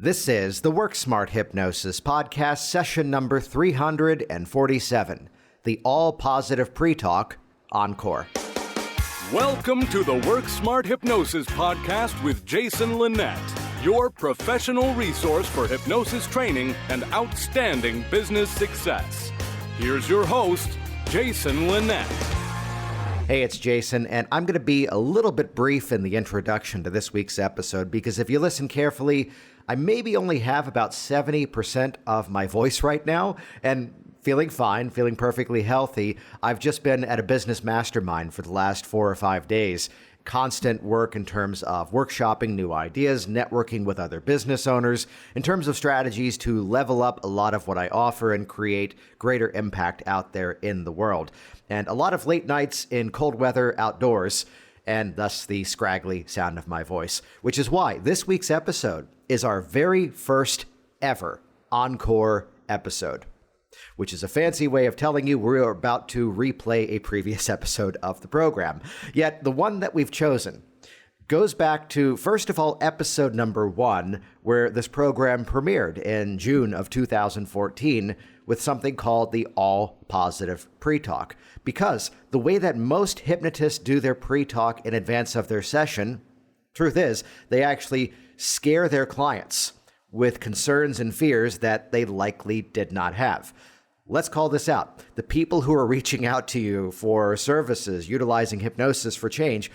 This is the Work Smart Hypnosis Podcast, session number 347, the All-Positive Pretalk Encore. Welcome to the Work Smart Hypnosis Podcast with Jason Linett, your professional resource for hypnosis training and outstanding business success. Here's your host, Jason Linett. Hey, it's Jason, and I'm going to be a little bit brief in the introduction to this week's episode because if you listen carefully, I maybe only have about 70% of my voice right now, and feeling fine, feeling perfectly healthy. I've just been at a business mastermind for the last 4 or 5 days. Constant work in terms of workshopping new ideas, networking with other business owners, in terms of strategies to level up a lot of what I offer and create greater impact out there in the world. And a lot of late nights in cold weather outdoors, and thus the scraggly sound of my voice, which is why this week's episode is our very first ever encore episode, which is a fancy way of telling you we're about to replay a previous episode of the program. Yet the one that we've chosen goes back to, first of all, episode number 1, where this program premiered in June of 2014 with something called the All-Positive Pretalk. Because the way that most hypnotists do their pre-talk in advance of their session, truth is, they actually scare their clients with concerns and fears that they likely did not have. Let's call this out. The people who are reaching out to you for services utilizing hypnosis for change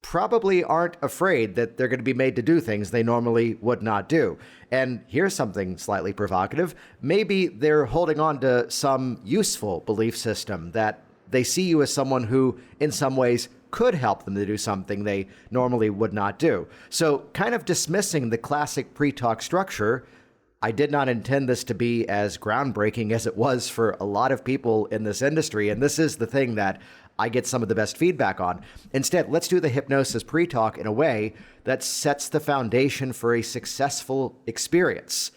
probably aren't afraid that they're going to be made to do things they normally would not do. And here's something slightly provocative. Maybe they're holding on to some useful belief system that they see you as someone who, in some ways, could help them to do something they normally would not do. So kind of dismissing the classic pre-talk structure, I did not intend this to be as groundbreaking as it was for a lot of people in this industry, and this is the thing that I get some of the best feedback on. Instead, let's do the hypnosis pre-talk in a way that sets the foundation for a successful experience,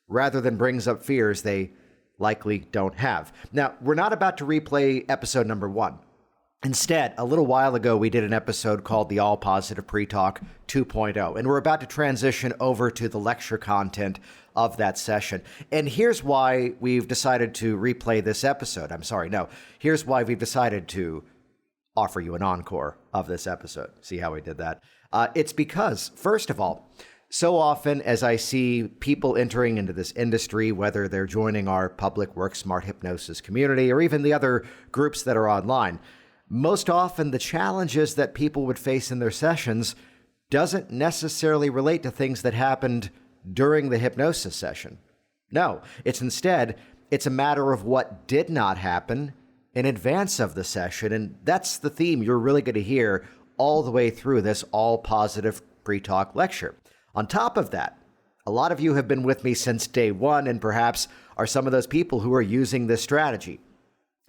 rather than brings up fears they likely don't have. Now, we're not about to replay episode number 1. Instead, a little while ago, we did an episode called the All-Positive Pretalk 2.0, and we're about to transition over to the lecture content of that session. And here's why we've decided to replay this episode. Here's why we've decided to offer you an encore of this episode. See how we did that? It's because, first of all, so often as I see people entering into this industry, whether they're joining our public Work Smart Hypnosis community or even the other groups that are online, most often the challenges that people would face in their sessions doesn't necessarily relate to things that happened during the hypnosis session. No, it's a matter of what did not happen in advance of the session, and that's the theme you're really going to hear all the way through this all-positive pre-talk lecture. On top of that, a lot of you have been with me since day 1 and perhaps are some of those people who are using this strategy.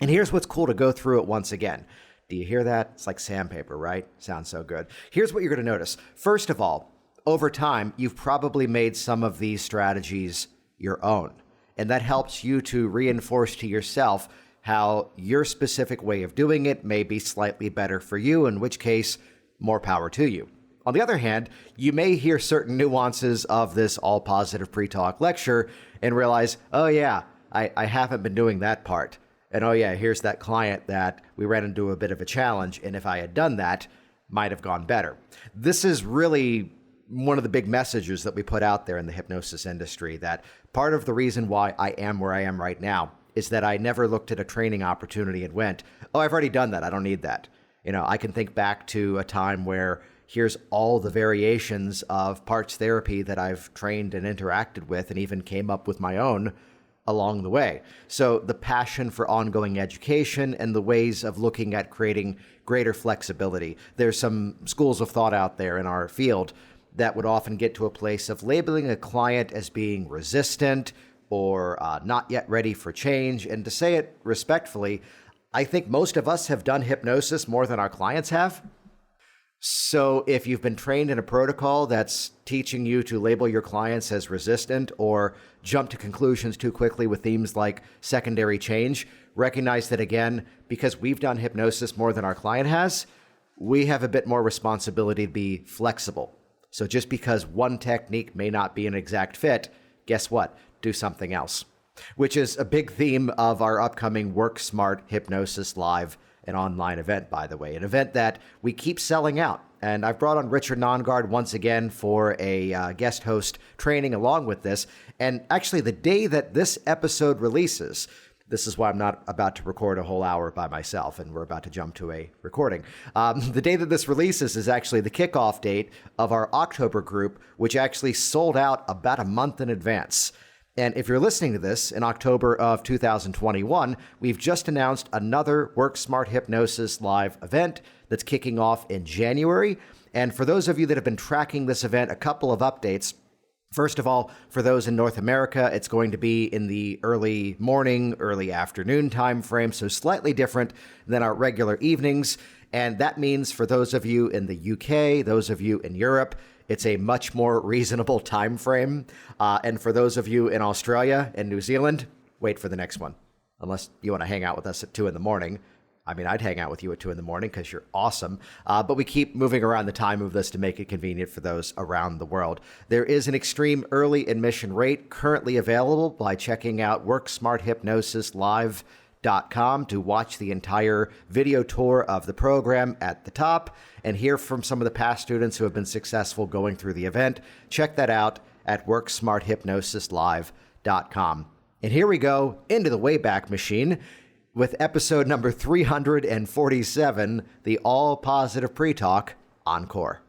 And here's what's cool to go through it once again. Do you hear that? It's like sandpaper, right? Sounds so good. Here's what you're going to notice. First of all, over time, you've probably made some of these strategies your own. And that helps you to reinforce to yourself how your specific way of doing it may be slightly better for you, in which case, more power to you. On the other hand, you may hear certain nuances of this all-positive pre-talk lecture and realize, oh yeah, I haven't been doing that part. And oh yeah, here's that client that we ran into a bit of a challenge, and if I had done that, might have gone better. This is really one of the big messages that we put out there in the hypnosis industry, that part of the reason why I am where I am right now is that I never looked at a training opportunity and went, oh, I've already done that. I don't need that. I can think back to a time where here's all the variations of parts therapy that I've trained and interacted with and even came up with my own along the way. So the passion for ongoing education and the ways of looking at creating greater flexibility. There's some schools of thought out there in our field that would often get to a place of labeling a client as being resistant or not yet ready for change. And to say it respectfully, I think most of us have done hypnosis more than our clients have. So if you've been trained in a protocol that's teaching you to label your clients as resistant or jump to conclusions too quickly with themes like secondary change, recognize that again, because we've done hypnosis more than our client has, we have a bit more responsibility to be flexible. So just because one technique may not be an exact fit, guess what? Do something else. Which is a big theme of our upcoming Work Smart Hypnosis Live, an online event, by the way, an event that we keep selling out. And I've brought on Richard Nongard once again for a guest host training along with this. And actually, the day that this episode releases, this is why I'm not about to record a whole hour by myself, and we're about to jump to a recording. The day that this releases is actually the kickoff date of our October group, which actually sold out about a month in advance. And if you're listening to this in October of 2021, we've just announced another Work Smart Hypnosis Live event that's kicking off in January. And for those of you that have been tracking this event, a couple of updates. First of all, for those in North America, it's going to be in the early morning, early afternoon time frame, so slightly different than our regular evenings. And that means for those of you in the UK, those of you in Europe, it's a much more reasonable time frame. And for those of you in Australia and New Zealand, wait for the next one. Unless you want to hang out with us at 2 a.m. I mean, I'd hang out with you at 2 a.m. because you're awesome. But we keep moving around the time of this to make it convenient for those around the world. There is an extreme early admission rate currently available by checking out WorkSmartHypnosisLive.com to watch the entire video tour of the program at the top and hear from some of the past students who have been successful going through the event. Check that out at WorkSmartHypnosisLive.com. And here we go into the Wayback Machine with episode number 347, the All-Positive Pre-Talk Encore.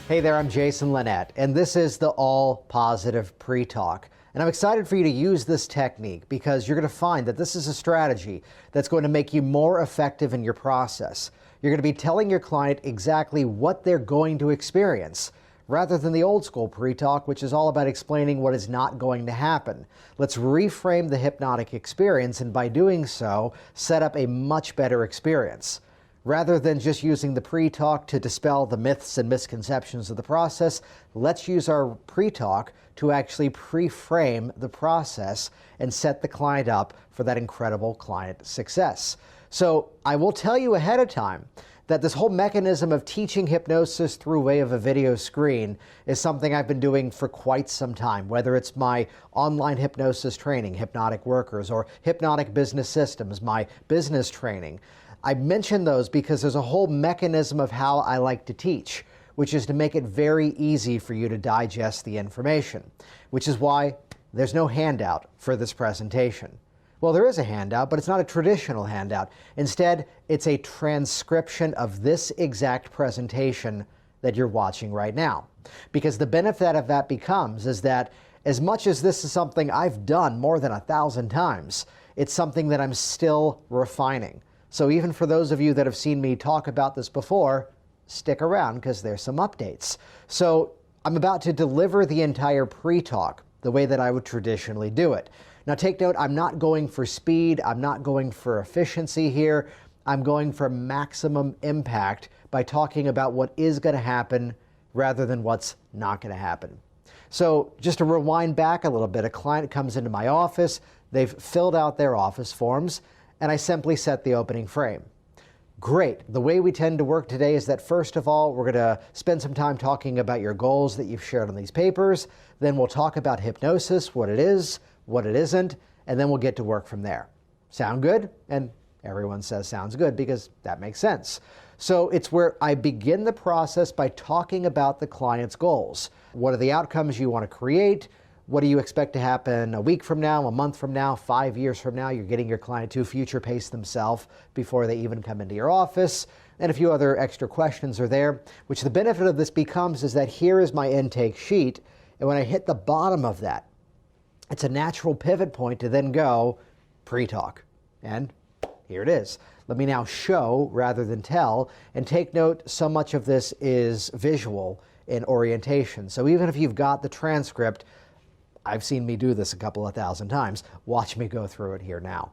Hey there, I'm Jason Linett, and this is the All-Positive Pre-Talk. And I'm excited for you to use this technique because you're going to find that this is a strategy that's going to make you more effective in your process. You're going to be telling your client exactly what they're going to experience, rather than the old school pre-talk, which is all about explaining what is not going to happen. Let's reframe the hypnotic experience, and by doing so, set up a much better experience. Rather than just using the pre-talk to dispel the myths and misconceptions of the process, let's use our pre-talk to actually pre-frame the process and set the client up for that incredible client success. So I will tell you ahead of time that this whole mechanism of teaching hypnosis through way of a video screen is something I've been doing for quite some time, whether it's my online hypnosis training, Hypnotic Workers, or Hypnotic Business Systems, my business training. I mention those because there's a whole mechanism of how I like to teach, which is to make it very easy for you to digest the information, which is why there's no handout for this presentation. Well, there is a handout, but it's not a traditional handout. Instead, it's a transcription of this exact presentation that you're watching right now. Because the benefit of that becomes is that as much as this is something I've done more than 1,000 times, it's something that I'm still refining. So even for those of you that have seen me talk about this before, stick around because there's some updates. So I'm about to deliver the entire pre-talk the way that I would traditionally do it. Now take note, I'm not going for speed, I'm not going for efficiency here, I'm going for maximum impact by talking about what is going to happen rather than what's not going to happen. So just to rewind back a little bit, a client comes into my office, they've filled out their office forms, and I simply set the opening frame. Great. The way we tend to work today is that first of all, we're going to spend some time talking about your goals that you've shared on these papers. Then we'll talk about hypnosis, what it is, what it isn't, and then we'll get to work from there. Sound good? And everyone says sounds good because that makes sense. So it's where I begin the process by talking about the client's goals. What are the outcomes you want to create? What do you expect to happen a week from now, a month from now, 5 years from now? You're getting your client to future pace themselves before they even come into your office. And a few other extra questions are there, which the benefit of this becomes is that here is my intake sheet. And when I hit the bottom of that, it's a natural pivot point to then go pre-talk. And here it is. Let me now show rather than tell. And take note, so much of this is visual in orientation. So even if you've got the transcript, I've seen me do this a couple of thousand times. Watch me go through it here now.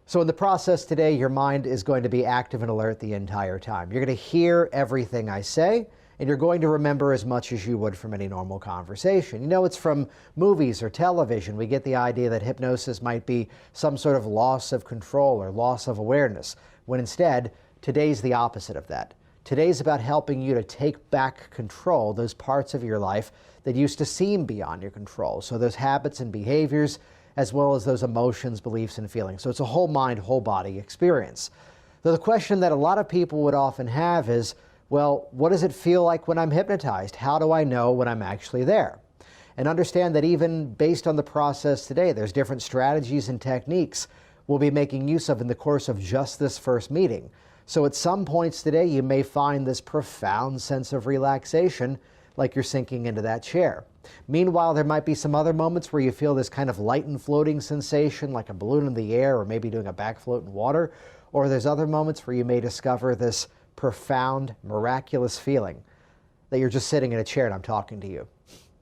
So in the process today, your mind is going to be active and alert the entire time. You're going to hear everything I say, and you're going to remember as much as you would from any normal conversation. You know, it's from movies or television. We get the idea that hypnosis might be some sort of loss of control or loss of awareness, when instead, Today's the opposite of that. Today's about helping you to take back control, those parts of your life that used to seem beyond your control. So those habits and behaviors, as well as those emotions, beliefs, and feelings. So it's a whole mind, whole body experience. So the question that a lot of people would often have is, well, what does it feel like when I'm hypnotized? How do I know when I'm actually there? And understand that even based on the process today, there's different strategies and techniques we'll be making use of in the course of just this first meeting. So at some points today, you may find this profound sense of relaxation, like you're sinking into that chair. Meanwhile, there might be some other moments where you feel this kind of light and floating sensation, like a balloon in the air, or maybe doing a back float in water. Or there's other moments where you may discover this profound, miraculous feeling that you're just sitting in a chair and I'm talking to you.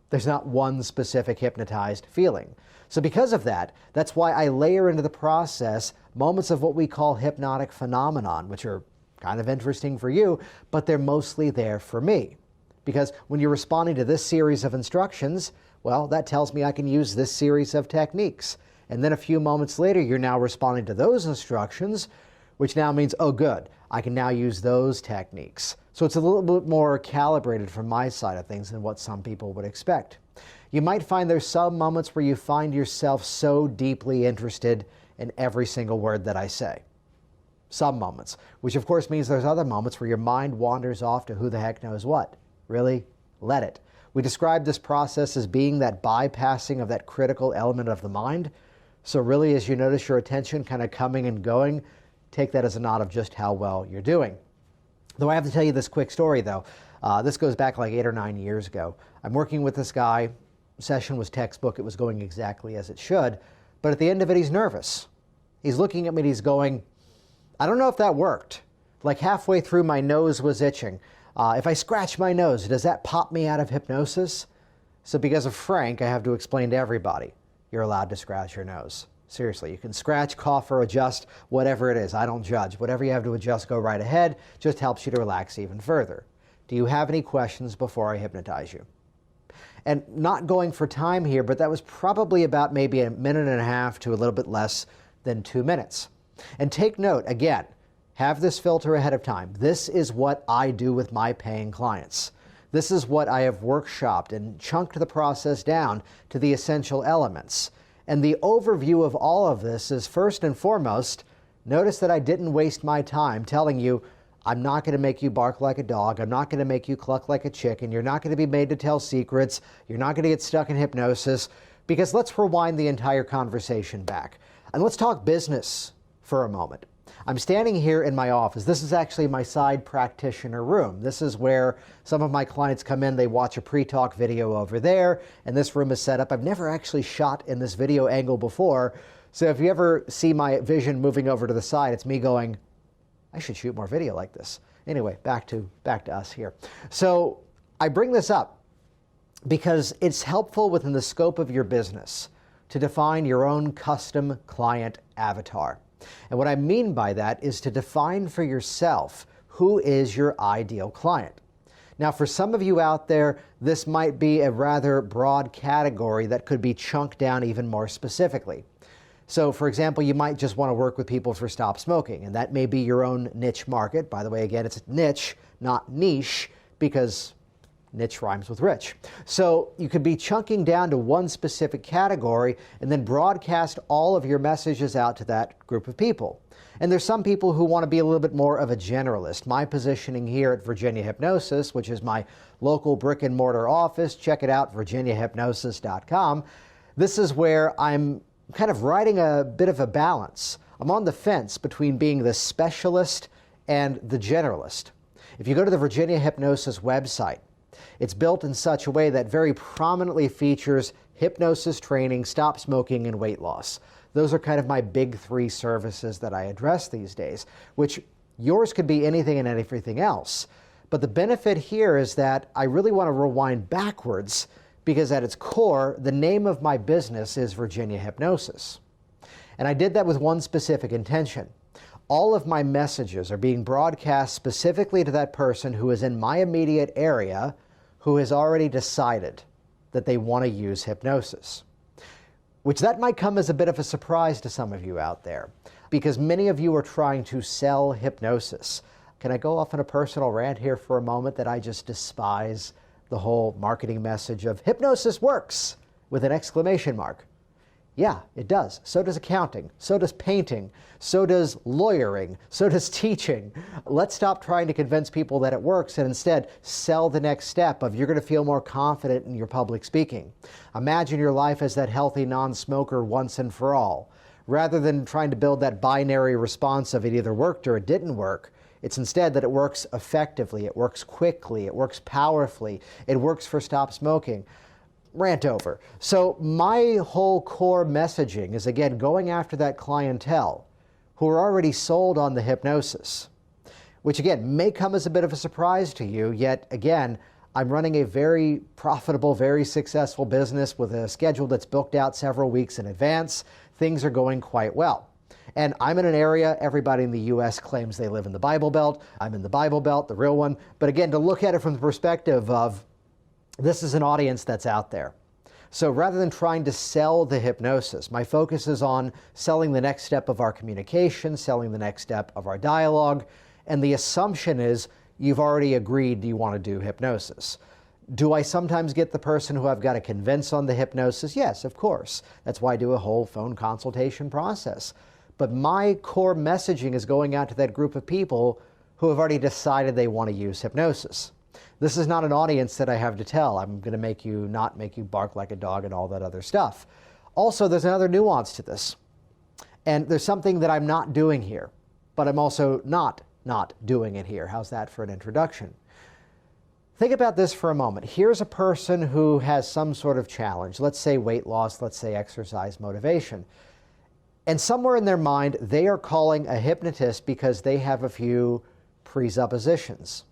There's not one specific hypnotized feeling. So because of that, that's why I layer into the process moments of what we call hypnotic phenomenon, which are kind of interesting for you, but they're mostly there for me. Because when you're responding to this series of instructions, well, that tells me I can use this series of techniques. And then a few moments later, you're now responding to those instructions, which now means, oh good, I can now use those techniques. So it's a little bit more calibrated from my side of things than what some people would expect. You might find there's some moments where you find yourself so deeply interested in every single word that I say. Some moments, which of course means there's other moments where your mind wanders off to who the heck knows what. Really? Let it. We describe this process as being that bypassing of that critical element of the mind. So really, as you notice your attention kind of coming and going, take that as a nod of just how well you're doing. Though I have to tell you this quick story, though. This goes back like 8 or 9 years ago. I'm working with this guy. Session was textbook. It was going exactly as it should. But at the end of it, he's nervous. He's looking at me and he's going, I don't know if that worked. Like halfway through, my nose was itching. If I scratch my nose, does that pop me out of hypnosis? So because of Frank, I have to explain to everybody, you're allowed to scratch your nose. Seriously, you can scratch, cough, or adjust, whatever it is. I don't judge. Whatever you have to adjust, go right ahead. Just helps you to relax even further. Do you have any questions before I hypnotize you? And not going for time here, but that was probably about maybe a minute and a half to a little bit less than 2 minutes. And take note, again, have this filter ahead of time. This is what I do with my paying clients. This is what I have workshopped and chunked the process down to the essential elements. And the overview of all of this is, first and foremost, notice that I didn't waste my time telling you, I'm not going to make you bark like a dog. I'm not going to make you cluck like a chicken. You're not going to be made to tell secrets. You're not going to get stuck in hypnosis. Because let's rewind the entire conversation back. And let's talk business for a moment. I'm standing here in my office. This is actually my side practitioner room. This is where some of my clients come in. They watch a pre-talk video over there, and this room is set up. I've never actually shot in this video angle before. So if you ever see my vision moving over to the side, it's me going, I should shoot more video like this. Anyway, back to us here. So I bring this up because it's helpful within the scope of your business to define your own custom client avatar. And what I mean by that is to define for yourself who is your ideal client. Now, for some of you out there, this might be a rather broad category that could be chunked down even more specifically. So, for example, you might just want to work with people for stop smoking, and that may be your own niche market. By the way, again, it's niche, not niche, because niche rhymes with rich. So you could be chunking down to one specific category and then broadcast all of your messages out to that group of people. And there's some people who want to be a little bit more of a generalist. My positioning here at Virginia Hypnosis, which is my local brick and mortar office, check it out, virginiahypnosis.com. This is where I'm kind of riding a bit of a balance. I'm on the fence between being the specialist and the generalist. If you go to the Virginia Hypnosis website, it's built in such a way that very prominently features hypnosis training, stop smoking, and weight loss. Those are kind of my big three services that I address these days, which yours could be anything and everything else. But the benefit here is that I really want to rewind backwards because at its core, the name of my business is Virginia Hypnosis. And I did that with one specific intention. All of my messages are being broadcast specifically to that person who is in my immediate area who has already decided that they want to use hypnosis. Which that might come as a bit of a surprise to some of you out there. because many of you are trying to sell hypnosis. Can I go off on a personal rant here for a moment that I just despise the whole marketing message of hypnosis works with an exclamation mark? Yeah, it does. So does accounting. So does painting. So does lawyering. So does teaching. Let's stop trying to convince people that it works and instead sell the next step of you're going to feel more confident in your public speaking. Imagine your life as that healthy non-smoker once and for all. Rather than trying to build that binary response of it either worked or it didn't work, it's instead that it works effectively, it works quickly, it works powerfully, it works for stop smoking. Rant over. So my whole core messaging is, again, going after that clientele who are already sold on the hypnosis, which, again, may come as a bit of a surprise to you, yet, again, I'm running a very profitable, very successful business with a schedule that's booked out several weeks in advance. Things are going quite well. And I'm in an area, everybody in the U.S. claims they live in the Bible Belt. I'm in the Bible Belt, the real one. But again, to look at it from the perspective of this is an audience that's out there. So rather than trying to sell the hypnosis, my focus is on selling the next step of our communication, selling the next step of our dialogue. And the assumption is you've already agreed you want to do hypnosis. Do I sometimes get the person who I've got to convince on the hypnosis? Yes, of course. That's why I do a whole phone consultation process. But my core messaging is going out to that group of people who have already decided they want to use hypnosis. This is not an audience that I have to tell, I'm going to not make you bark like a dog and all that other stuff. Also, there's another nuance to this. And there's something that I'm not doing here, but I'm also not doing it here. How's that for an introduction? Think about this for a moment. Here's a person who has some sort of challenge. Let's say weight loss, let's say exercise motivation. And somewhere in their mind, they are calling a hypnotist because they have a few presuppositions.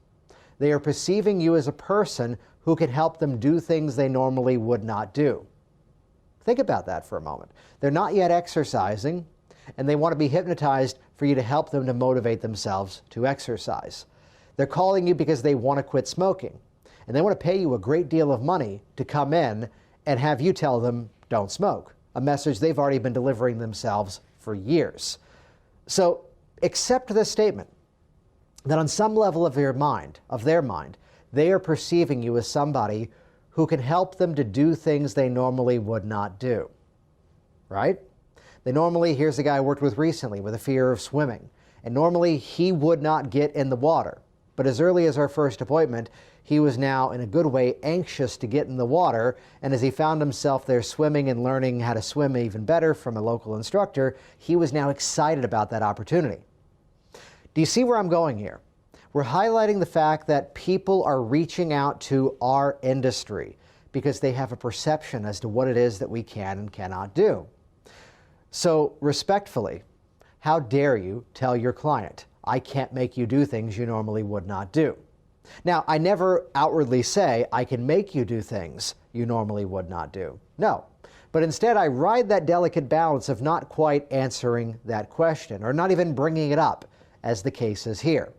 They are perceiving you as a person who can help them do things they normally would not do. Think about that for a moment. They're not yet exercising, and they want to be hypnotized for you to help them to motivate themselves to exercise. They're calling you because they want to quit smoking, and they want to pay you a great deal of money to come in and have you tell them, don't smoke, a message they've already been delivering themselves for years. So accept this statement, that on some level of their mind, they are perceiving you as somebody who can help them to do things they normally would not do, right? Here's a guy I worked with recently with a fear of swimming, and normally he would not get in the water. But as early as our first appointment, he was now, in a good way, anxious to get in the water, and as he found himself there swimming and learning how to swim even better from a local instructor, he was now excited about that opportunity. Do you see where I'm going here? We're highlighting the fact that people are reaching out to our industry because they have a perception as to what it is that we can and cannot do. So, respectfully, how dare you tell your client, I can't make you do things you normally would not do? Now, I never outwardly say, I can make you do things you normally would not do. No. But instead, I ride that delicate balance of not quite answering that question, or not even bringing it up, as the case is here.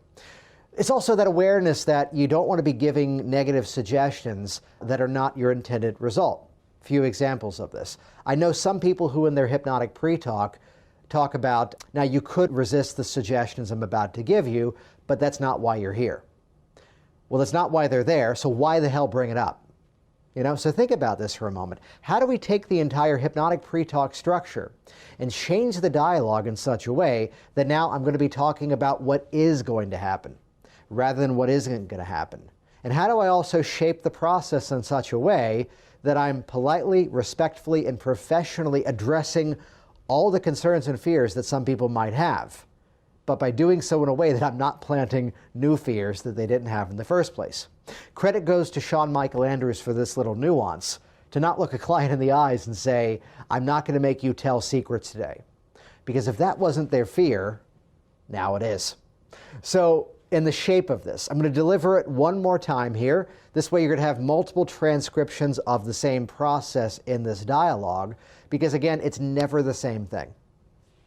It's also that awareness that you don't want to be giving negative suggestions that are not your intended result. A few examples of this. I know some people who in their hypnotic pre-talk talk about, now you could resist the suggestions I'm about to give you, but that's not why you're here. Well, that's not why they're there, so why the hell bring it up? So think about this for a moment. How do we take the entire hypnotic pre-talk structure and change the dialogue in such a way that now I'm going to be talking about what is going to happen rather than what isn't going to happen? And how do I also shape the process in such a way that I'm politely, respectfully, and professionally addressing all the concerns and fears that some people might have, but by doing so in a way that I'm not planting new fears that they didn't have in the first place? Credit goes to Sean Michael Andrews for this little nuance, to not look a client in the eyes and say, I'm not going to make you tell secrets today. Because if that wasn't their fear, now it is. So in the shape of this, I'm going to deliver it one more time here. This way you're going to have multiple transcriptions of the same process in this dialogue, because again, it's never the same thing.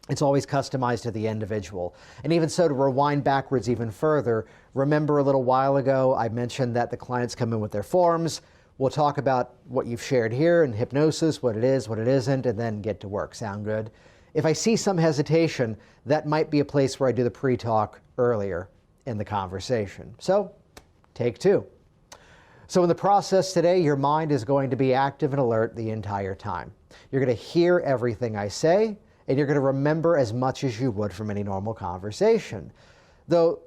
It's always customized to the individual. And even so, to rewind backwards even further, remember a little while ago I mentioned that the clients come in with their forms. We'll talk about what you've shared here in hypnosis, what it is, what it isn't, and then get to work. Sound good? If I see some hesitation, that might be a place where I do the pre-talk earlier in the conversation. So, take two. So in the process today, your mind is going to be active and alert the entire time. You're going to hear everything I say, and you're going to remember as much as you would from any normal conversation. Though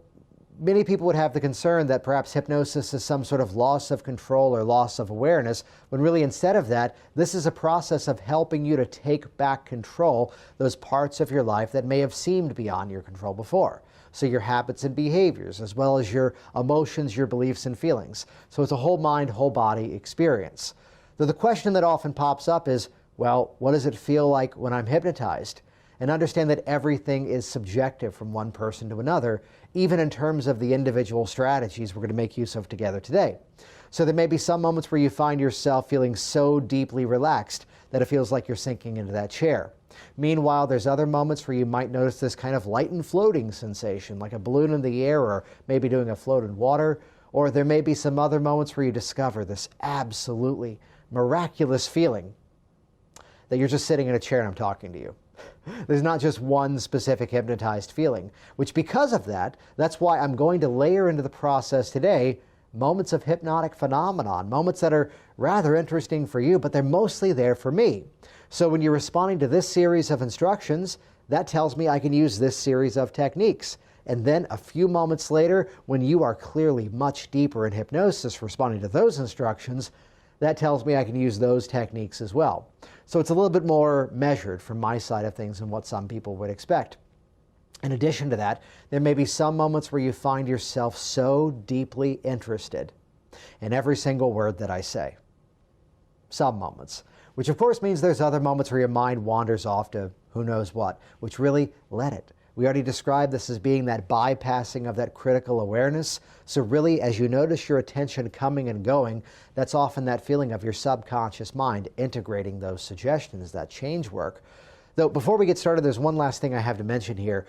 many people would have the concern that perhaps hypnosis is some sort of loss of control or loss of awareness, when really instead of that, this is a process of helping you to take back control, those parts of your life that may have seemed beyond your control before. So your habits and behaviors, as well as your emotions, your beliefs and feelings. So it's a whole mind, whole body experience. Though the question that often pops up is, well, what does it feel like when I'm hypnotized? And understand that everything is subjective from one person to another, even in terms of the individual strategies we're going to make use of together today. So there may be some moments where you find yourself feeling so deeply relaxed that it feels like you're sinking into that chair. Meanwhile, there's other moments where you might notice this kind of light and floating sensation, like a balloon in the air or maybe doing a float in water. Or there may be some other moments where you discover this absolutely miraculous feeling that you're just sitting in a chair and I'm talking to you. There's not just one specific hypnotized feeling, which because of that, that's why I'm going to layer into the process today moments of hypnotic phenomenon, moments that are rather interesting for you, but they're mostly there for me. So when you're responding to this series of instructions, that tells me I can use this series of techniques. And then a few moments later, when you are clearly much deeper in hypnosis responding to those instructions, that tells me I can use those techniques as well. So it's a little bit more measured from my side of things than what some people would expect. In addition to that, there may be some moments where you find yourself so deeply interested in every single word that I say. Some moments. Which of course means there's other moments where your mind wanders off to who knows what, which really, let it. We already described this as being that bypassing of that critical awareness. So really, as you notice your attention coming and going, that's often that feeling of your subconscious mind integrating those suggestions, that change work. Though before we get started, there's one last thing I have to mention here.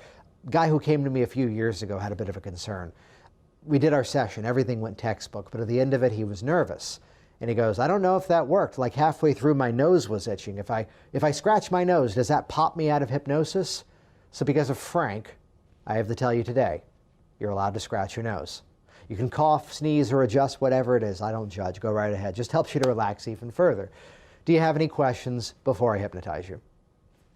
A guy who came to me a few years ago had a bit of a concern. We did our session, everything went textbook, but at the end of it, he was nervous. And he goes, I don't know if that worked. Like halfway through, my nose was itching. If I scratch my nose, does that pop me out of hypnosis? So because of Frank, I have to tell you today, you're allowed to scratch your nose. You can cough, sneeze, or adjust whatever it is. I don't judge. Go right ahead. Just helps you to relax even further. Do you have any questions before I hypnotize you?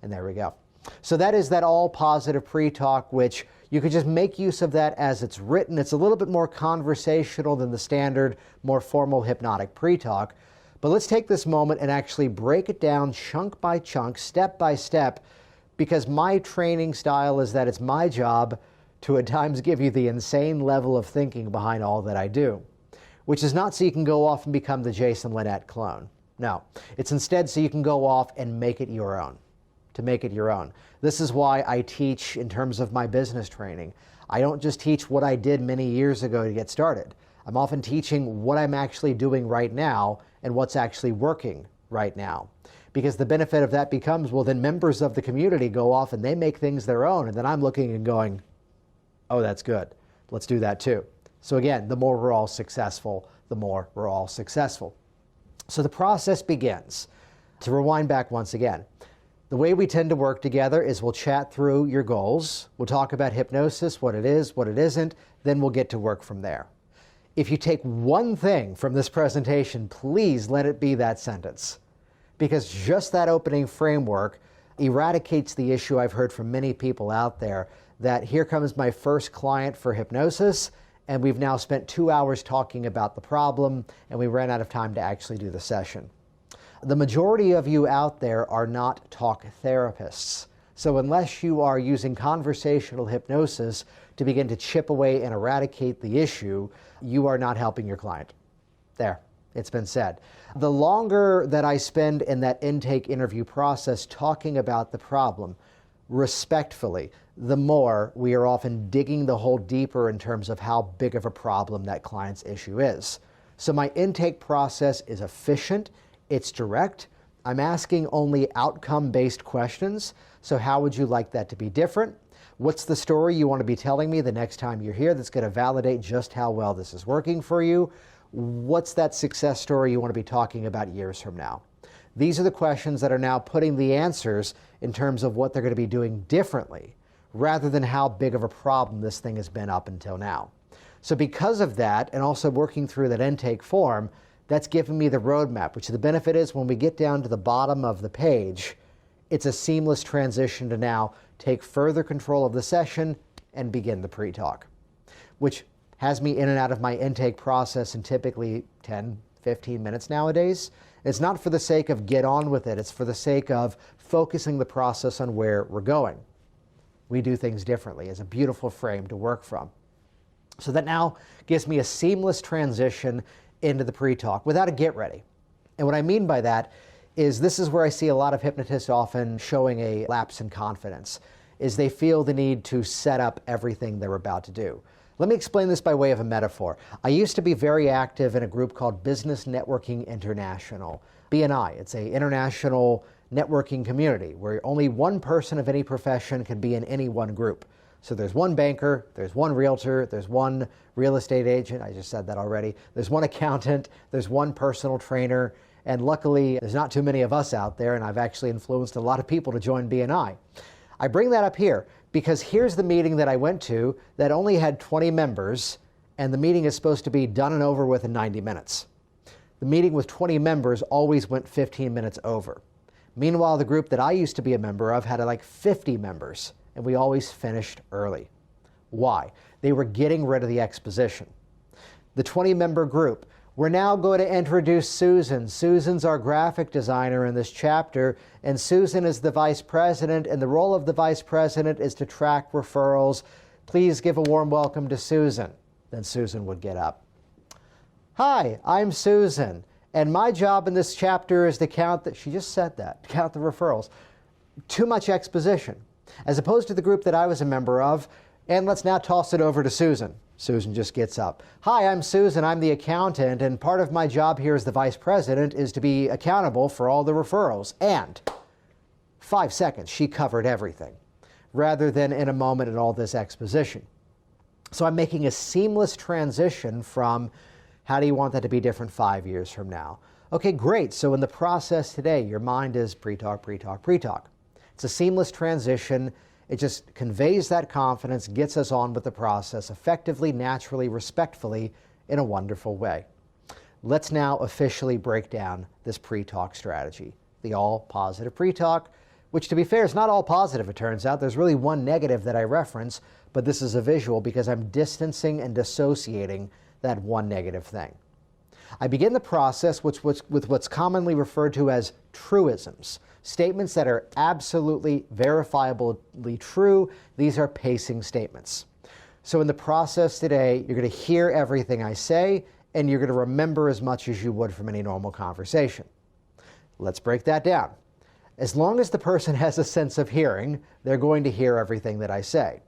And there we go. So that is that all-positive pre-talk, which you could just make use of that as it's written. It's a little bit more conversational than the standard, more formal hypnotic pre-talk. But let's take this moment and actually break it down chunk by chunk, step by step, because my training style is that it's my job to at times give you the insane level of thinking behind all that I do, which is not so you can go off and become the Jason Linett clone. No, it's instead so you can go off and make it your own, to make it your own. This is why I teach in terms of my business training. I don't just teach what I did many years ago to get started. I'm often teaching what I'm actually doing right now and what's actually working right now. Because the benefit of that becomes, well, then members of the community go off and they make things their own. And then I'm looking and going, oh, that's good. Let's do that too. So again, the more we're all successful, the more we're all successful. So the process begins. To rewind back once again, the way we tend to work together is we'll chat through your goals. We'll talk about hypnosis, what it is, what it isn't. Then we'll get to work from there. If you take one thing from this presentation, please let it be that sentence. Because just that opening framework eradicates the issue I've heard from many people out there that here comes my first client for hypnosis and we've now spent 2 hours talking about the problem and we ran out of time to actually do the session. The majority of you out there are not talk therapists. So unless you are using conversational hypnosis to begin to chip away and eradicate the issue, you are not helping your client. There. It's been said. The longer that I spend in that intake interview process talking about the problem, respectfully, the more we are often digging the hole deeper in terms of how big of a problem that client's issue is. So my intake process is efficient, it's direct. I'm asking only outcome-based questions. So how would you like that to be different? What's the story you want to be telling me the next time you're here that's going to validate just how well this is working for you? What's that success story you want to be talking about years from now? These are the questions that are now putting the answers in terms of what they're going to be doing differently, rather than how big of a problem this thing has been up until now. So because of that, and also working through that intake form, that's given me the roadmap, which the benefit is when we get down to the bottom of the page, it's a seamless transition to now take further control of the session and begin the pre-talk, which has me in and out of my intake process in typically 10, 15 minutes nowadays. It's not for the sake of get on with it. It's for the sake of focusing the process on where we're going. We do things differently. It's a beautiful frame to work from. So that now gives me a seamless transition into the pre-talk without a get ready. And what I mean by that is this is where I see a lot of hypnotists often showing a lapse in confidence, is they feel the need to set up everything they're about to do. Let me explain this by way of a metaphor. I used to be very active in a group called Business Networking International, BNI. It's an international networking community where only one person of any profession can be in any one group. So there's one banker, there's one realtor, there's one real estate agent, I just said that already, there's one accountant, there's one personal trainer, and luckily there's not too many of us out there, and I've actually influenced a lot of people to join BNI. I bring that up here because here's the meeting that I went to that only had 20 members, and the meeting is supposed to be done and over with in 90 minutes. The meeting with 20 members always went 15 minutes over. Meanwhile, the group that I used to be a member of had like 50 members, and we always finished early. Why? They were getting rid of the exposition. The 20-member group, we're now going to introduce Susan. Susan's our graphic designer in this chapter, and Susan is the vice president, and the role of the vice president is to track referrals. Please give a warm welcome to Susan. Then Susan would get up. Hi, I'm Susan, and my job in this chapter is to count she just said that, count the referrals. Too much exposition. As opposed to the group that I was a member of, and let's now toss it over to Susan. Susan just gets up. Hi, I'm Susan. I'm the accountant, and part of my job here as the vice president is to be accountable for all the referrals. And 5 seconds, she covered everything, rather than in a moment in all this exposition. So I'm making a seamless transition from how do you want that to be different 5 years from now? Okay, great. So in the process today, your mind is pre-talk, pre-talk, pre-talk. It's a seamless transition. It just conveys that confidence, gets us on with the process effectively, naturally, respectfully, in a wonderful way. Let's now officially break down this pre-talk strategy, the all-positive pre-talk, which to be fair is not all positive, it turns out. There's really one negative that I reference, but this is a visual because I'm distancing and dissociating that one negative thing. I begin the process with what's commonly referred to as truisms. Statements that are absolutely verifiably true. These are pacing statements. So in the process today, you're going to hear everything I say, and you're going to remember as much as you would from any normal conversation. Let's break that down. As long as the person has a sense of hearing, they're going to hear everything that I say.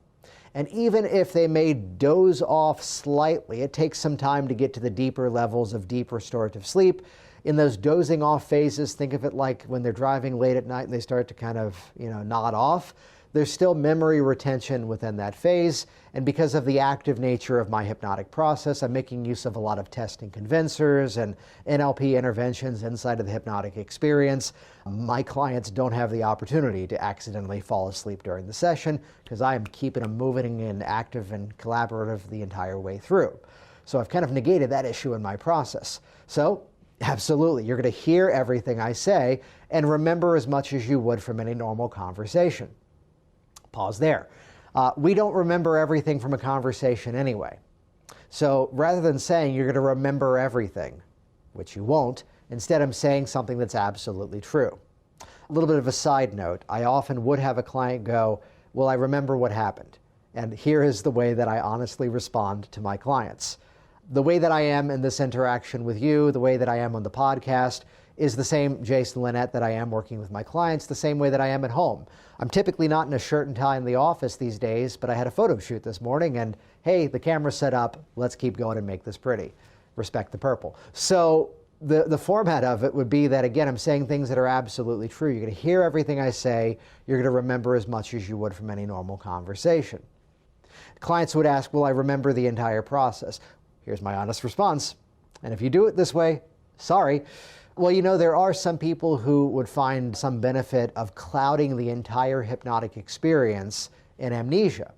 And even if they may doze off slightly, it takes some time to get to the deeper levels of deep restorative sleep. In those dozing off phases, think of it like when they're driving late at night and they start to kind of, nod off. There's still memory retention within that phase. And because of the active nature of my hypnotic process, I'm making use of a lot of testing convincers and NLP interventions inside of the hypnotic experience. My clients don't have the opportunity to accidentally fall asleep during the session because I am keeping them moving and active and collaborative the entire way through. So I've kind of negated that issue in my process. So absolutely, you're going to hear everything I say and remember as much as you would from any normal conversation. Pause there. We don't remember everything from a conversation anyway. So rather than saying you're going to remember everything, which you won't, instead I'm saying something that's absolutely true. A little bit of a side note, I often would have a client go, well, I remember what happened. And here is the way that I honestly respond to my clients. The way that I am in this interaction with you, the way that I am on the podcast, is the same Jason Linett that I am working with my clients, the same way that I am at home. I'm typically not in a shirt and tie in the office these days, but I had a photo shoot this morning and, hey, the camera's set up, let's keep going and make this pretty. Respect the purple. So the format of it would be that, again, I'm saying things that are absolutely true. You're going to hear everything I say. You're going to remember as much as you would from any normal conversation. Clients would ask, will I remember the entire process? Here's my honest response. And if you do it this way, sorry. Well, there are some people who would find some benefit of clouding the entire hypnotic experience in amnesia.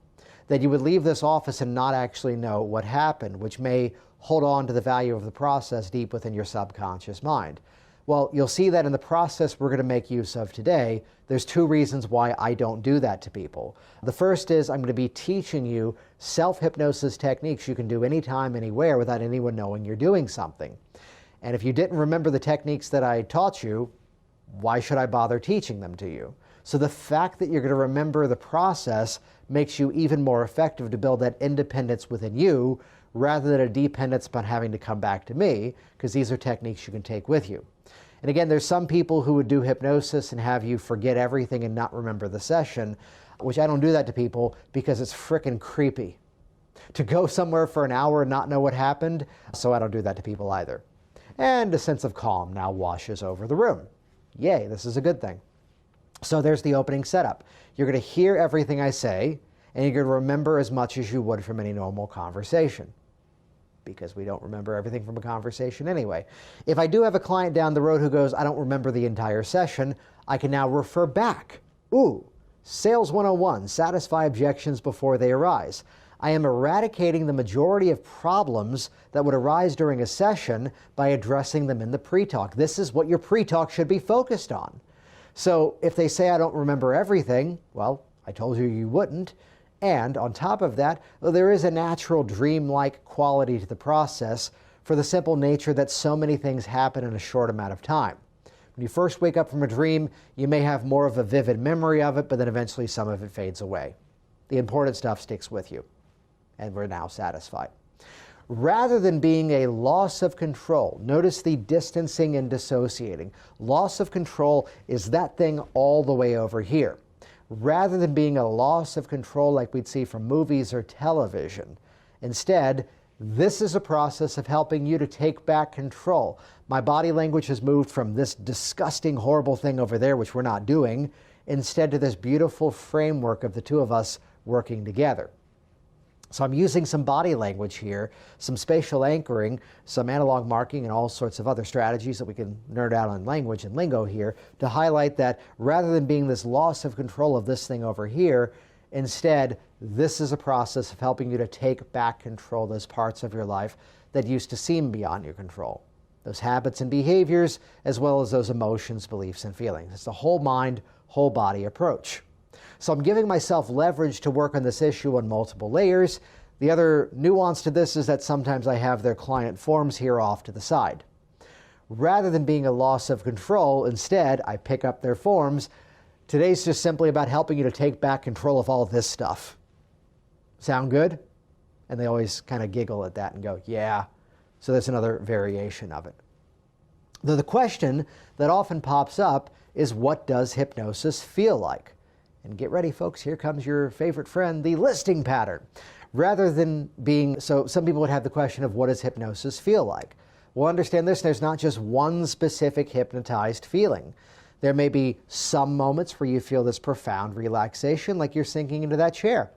That you would leave this office and not actually know what happened, which may hold on to the value of the process deep within your subconscious mind. Well, you'll see that in the process we're going to make use of today, there's two reasons why I don't do that to people. The first is I'm going to be teaching you self-hypnosis techniques you can do anytime, anywhere without anyone knowing you're doing something. And if you didn't remember the techniques that I taught you, why should I bother teaching them to you? So the fact that you're going to remember the process makes you even more effective to build that independence within you rather than a dependence upon having to come back to me, because these are techniques you can take with you. And again, there's some people who would do hypnosis and have you forget everything and not remember the session, which I don't do that to people because it's frickin' creepy to go somewhere for an hour and not know what happened, so I don't do that to people either. And a sense of calm now washes over the room. Yay, this is a good thing. So there's the opening setup. You're going to hear everything I say, and you're going to remember as much as you would from any normal conversation, because we don't remember everything from a conversation anyway. If I do have a client down the road who goes, I don't remember the entire session, I can now refer back. Ooh, Sales 101, satisfy objections before they arise. I am eradicating the majority of problems that would arise during a session by addressing them in the pre-talk. This is what your pre-talk should be focused on. So if they say I don't remember everything, well, I told you you wouldn't. And on top of that, there is a natural dream-like quality to the process for the simple nature that so many things happen in a short amount of time. When you first wake up from a dream, you may have more of a vivid memory of it, but then eventually some of it fades away. The important stuff sticks with you, and we're now satisfied. Rather than being a loss of control, notice the distancing and dissociating. Loss of control is that thing all the way over here. Rather than being a loss of control like we'd see from movies or television. Instead, this is a process of helping you to take back control. My body language has moved from this disgusting, horrible thing over there, which we're not doing, instead to this beautiful framework of the two of us working together. So I'm using some body language here, some spatial anchoring, some analog marking, and all sorts of other strategies that we can nerd out on language and lingo here to highlight that rather than being this loss of control of this thing over here, instead, this is a process of helping you to take back control of those parts of your life that used to seem beyond your control. Those habits and behaviors, as well as those emotions, beliefs, and feelings. It's a whole mind, whole body approach. So I'm giving myself leverage to work on this issue on multiple layers. The other nuance to this is that sometimes I have their client forms here off to the side. Rather than being a loss of control, instead, I pick up their forms. Today's just simply about helping you to take back control of all this stuff. Sound good? And they always kind of giggle at that and go, yeah. So that's another variation of it. Though the question that often pops up is, what does hypnosis feel like? And get ready, folks, here comes your favorite friend, the listing pattern. Rather than being, so some people would have the question of, what does hypnosis feel like? Well, understand this, there's not just one specific hypnotized feeling. There may be some moments where you feel this profound relaxation, like you're sinking into that chair.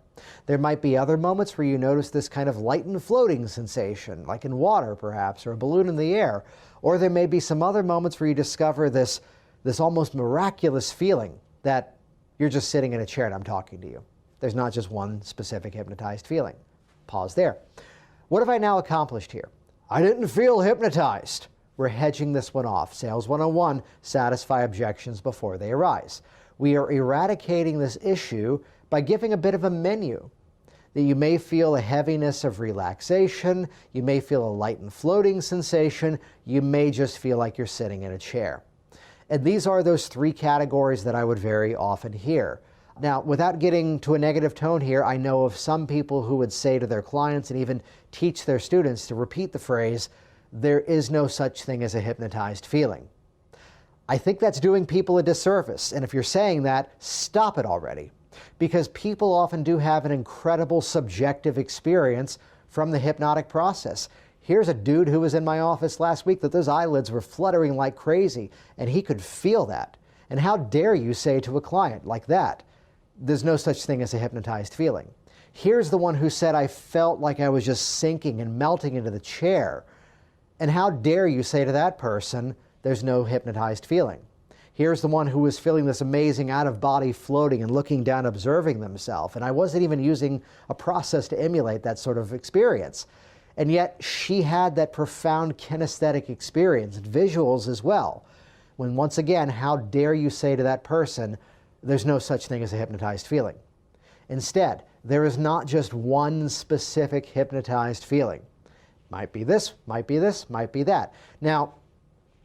There might be other moments where you notice this kind of light and floating sensation, like in water perhaps, or a balloon in the air. Or there may be some other moments where you discover this almost miraculous feeling that you're just sitting in a chair and I'm talking to you. There's not just one specific hypnotized feeling. Pause there. What have I now accomplished here? I didn't feel hypnotized. We're hedging this one off. Sales 101, satisfy objections before they arise. We are eradicating this issue by giving a bit of a menu. That you may feel a heaviness of relaxation, you may feel a light and floating sensation, you may just feel like you're sitting in a chair. And these are those three categories that I would very often hear. Now, without getting to a negative tone here, I know of some people who would say to their clients and even teach their students to repeat the phrase, there is no such thing as a hypnotized feeling. I think that's doing people a disservice. And if you're saying that, stop it already. Because people often do have an incredible subjective experience from the hypnotic process. Here's a dude who was in my office last week that those eyelids were fluttering like crazy, and he could feel that. And how dare you say to a client like that, there's no such thing as a hypnotized feeling. Here's the one who said, I felt like I was just sinking and melting into the chair. And how dare you say to that person, there's no hypnotized feeling. Here's the one who was feeling this amazing out-of-body floating and looking down, observing themselves. And I wasn't even using a process to emulate that sort of experience. And yet she had that profound kinesthetic experience, visuals as well. When once again, how dare you say to that person, there's no such thing as a hypnotized feeling. Instead, there is not just one specific hypnotized feeling. Might be this, might be this, might be that. Now,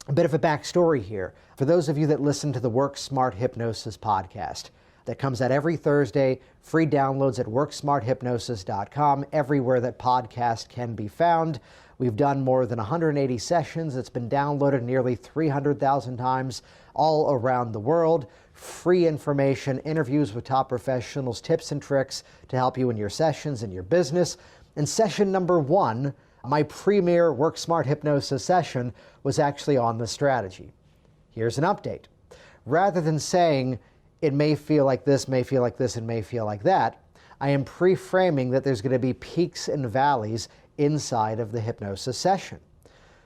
a bit of a backstory here. For those of you that listen to the Work Smart Hypnosis podcast, that comes out every Thursday, free downloads at worksmarthypnosis.com, everywhere that podcast can be found. We've done more than 180 sessions. It's been downloaded nearly 300,000 times all around the world. Free information, interviews with top professionals, tips and tricks to help you in your sessions and your business. And session number 1, my premier Work Smart Hypnosis session, was actually on this strategy. Here's an update. Rather than saying it may feel like this, may feel like this, and may feel like that, I am pre-framing that there's going to be peaks and valleys inside of the hypnosis session.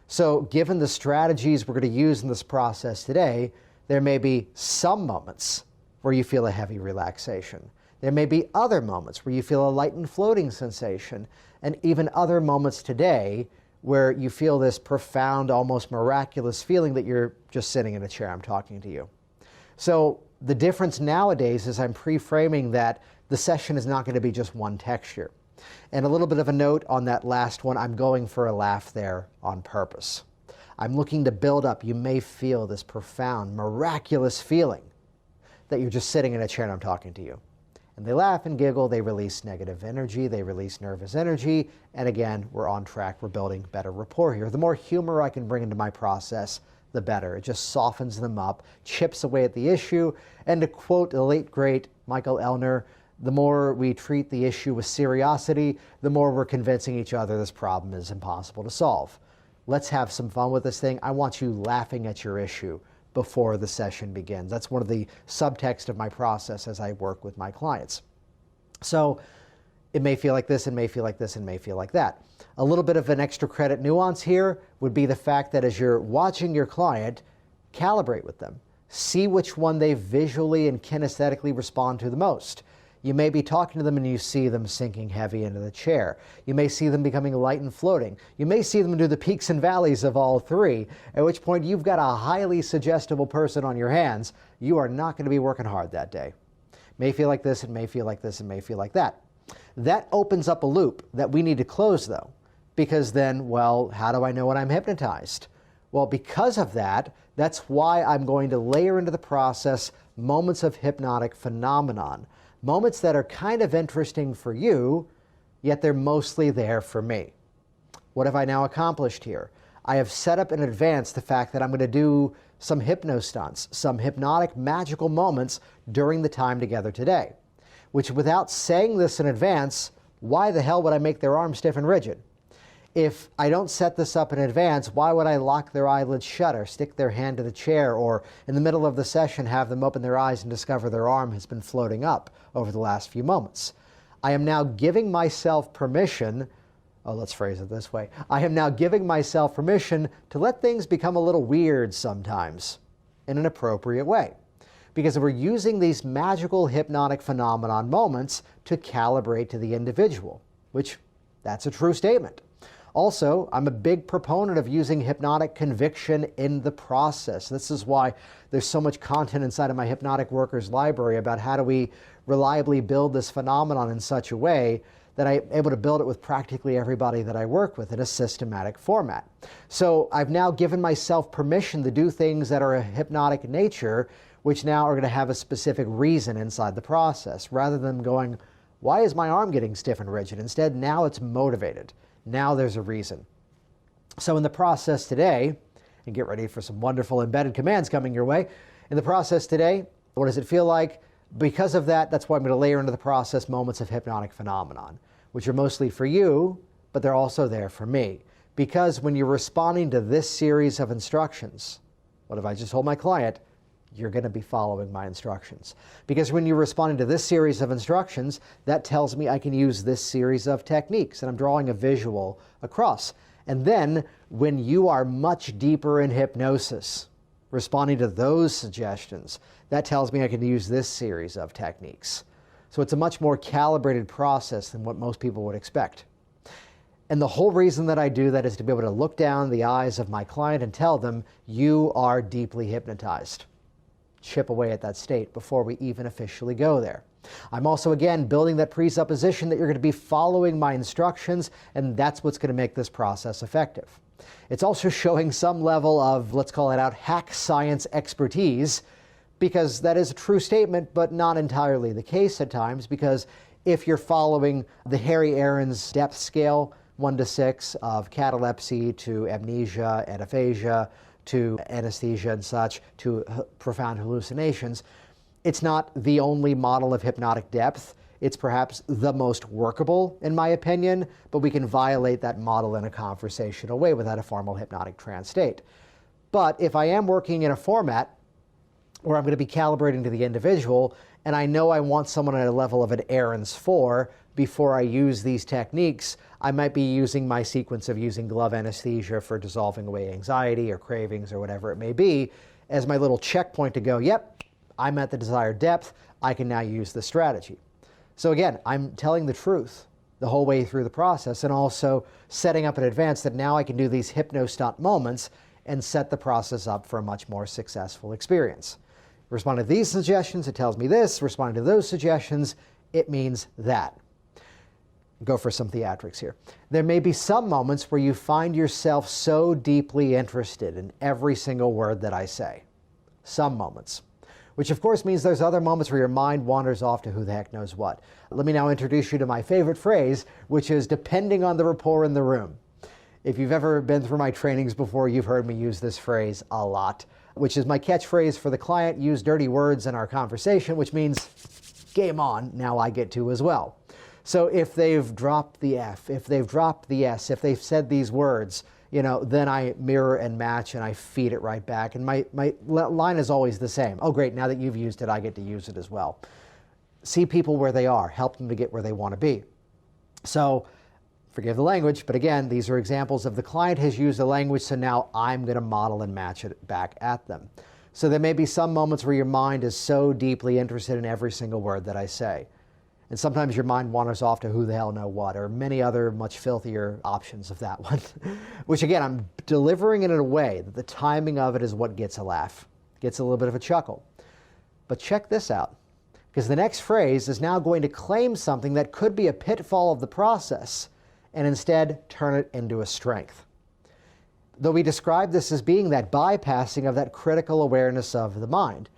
So given the strategies we're going to use in this process today, there may be some moments where you feel a heavy relaxation. There may be other moments where you feel a light and floating sensation, and even other moments today where you feel this profound, almost miraculous feeling that you're just sitting in a chair. I'm talking to you. So the difference nowadays is I'm pre-framing that the session is not going to be just one texture. And a little bit of a note on that last one, I'm going for a laugh there on purpose. I'm looking to build up. You may feel this profound, miraculous feeling that you're just sitting in a chair and I'm talking to you. And they laugh and giggle, they release negative energy, they release nervous energy, and again, we're on track, we're building better rapport here. The more humor I can bring into my process, the better. It just softens them up, chips away at the issue, and to quote the late, great Michael Elner, the more we treat the issue with seriosity, the more we're convincing each other this problem is impossible to solve. Let's have some fun with this thing. I want you laughing at your issue before the session begins. That's one of the subtext of my process as I work with my clients. So it may feel like this, it may feel like this, and may feel like that. A little bit of an extra credit nuance here would be the fact that as you're watching your client, calibrate with them. See which one they visually and kinesthetically respond to the most. You may be talking to them and you see them sinking heavy into the chair. You may see them becoming light and floating. You may see them do the peaks and valleys of all three, at which point you've got a highly suggestible person on your hands. You are not going to be working hard that day. May feel like this, it may feel like this, it may feel like that. That opens up a loop that we need to close though, because then, well, how do I know when I'm hypnotized? Well, because of that, that's why I'm going to layer into the process moments of hypnotic phenomenon. Moments that are kind of interesting for you, yet they're mostly there for me. What have I now accomplished here? I have set up in advance the fact that I'm going to do some hypno stunts, some hypnotic magical moments during the time together today, which without saying this in advance, why the hell would I make their arms stiff and rigid? If I don't set this up in advance, why would I lock their eyelids shut or stick their hand to the chair or in the middle of the session have them open their eyes and discover their arm has been floating up over the last few moments? I am now giving myself permission, let's phrase it this way. I am now giving myself permission to let things become a little weird sometimes in an appropriate way. Because we're using these magical hypnotic phenomenon moments to calibrate to the individual, which that's a true statement. Also, I'm a big proponent of using hypnotic conviction in the process. This is why there's so much content inside of my Hypnotic Workers library about how do we reliably build this phenomenon in such a way that I'm able to build it with practically everybody that I work with in a systematic format. So I've now given myself permission to do things that are a hypnotic nature, which now are going to have a specific reason inside the process, rather than going, why is my arm getting stiff and rigid? Instead, now it's motivated. Now there's a reason. So in the process today, and get ready for some wonderful embedded commands coming your way. In the process today, what does it feel like? Because of that, that's why I'm going to layer into the process moments of hypnotic phenomenon, which are mostly for you, but they're also there for me. Because when you're responding to this series of instructions, what if I just told my client, you're going to be following my instructions. Because when you're responding to this series of instructions, that tells me I can use this series of techniques, and I'm drawing a visual across. And then when you are much deeper in hypnosis, responding to those suggestions, that tells me I can use this series of techniques. So it's a much more calibrated process than what most people would expect. And the whole reason that I do that is to be able to look down the eyes of my client and tell them, you are deeply hypnotized. Chip away at that state before we even officially go there. I'm also, again, building that presupposition that you're going to be following my instructions, and that's what's going to make this process effective. It's also showing some level of, let's call it out, hack science expertise, because that is a true statement, but not entirely the case at times, because if you're following the Harry Aaron's depth scale, 1 to 6, of catalepsy to amnesia and aphasia to anesthesia and such, to profound hallucinations, it's not the only model of hypnotic depth. It's perhaps the most workable, in my opinion, but we can violate that model in a conversational way without a formal hypnotic trance state. But if I am working in a format where I'm going to be calibrating to the individual, and I know I want someone at a level of an Aaron's 4 before I use these techniques, I might be using my sequence of using glove anesthesia for dissolving away anxiety or cravings or whatever it may be as my little checkpoint to go, yep, I'm at the desired depth, I can now use this strategy. So again, I'm telling the truth the whole way through the process and also setting up in advance that now I can do these hypno-stunt moments and set the process up for a much more successful experience. Responding to these suggestions, it tells me this. Responding to those suggestions, it means that. Go for some theatrics here. There may be some moments where you find yourself so deeply interested in every single word that I say. Some moments. Which of course means there's other moments where your mind wanders off to who the heck knows what. Let me now introduce you to my favorite phrase, which is depending on the rapport in the room. If you've ever been through my trainings before, you've heard me use this phrase a lot, which is my catchphrase for the client, use dirty words in our conversation, which means game on, now I get to as well. So if they've dropped the F, if they've dropped the S, if they've said these words, then I mirror and match and I feed it right back. And my line is always the same. Oh, great, now that you've used it, I get to use it as well. See people where they are, help them to get where they want to be. So, forgive the language, but again, these are examples of the client has used the language, so now I'm going to model and match it back at them. So there may be some moments where your mind is so deeply interested in every single word that I say. And sometimes your mind wanders off to who the hell know what, or many other much filthier options of that one. Which again, I'm delivering it in a way that the timing of it is what gets a laugh, gets a little bit of a chuckle. But check this out, because the next phrase is now going to claim something that could be a pitfall of the process, and instead turn it into a strength. Though we describe this as being that bypassing of that critical awareness of the mind.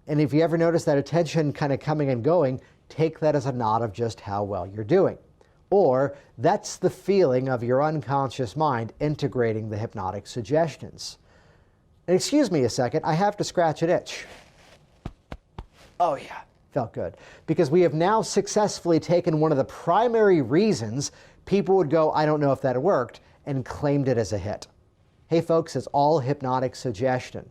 And if you ever notice that attention kind of coming and going, take that as a nod of just how well you're doing. Or that's the feeling of your unconscious mind integrating the hypnotic suggestions. And excuse me a second, I have to scratch an itch. Oh yeah, felt good. Because we have now successfully taken one of the primary reasons people would go, I don't know if that worked, and claimed it as a hit. Hey folks, it's all hypnotic suggestion.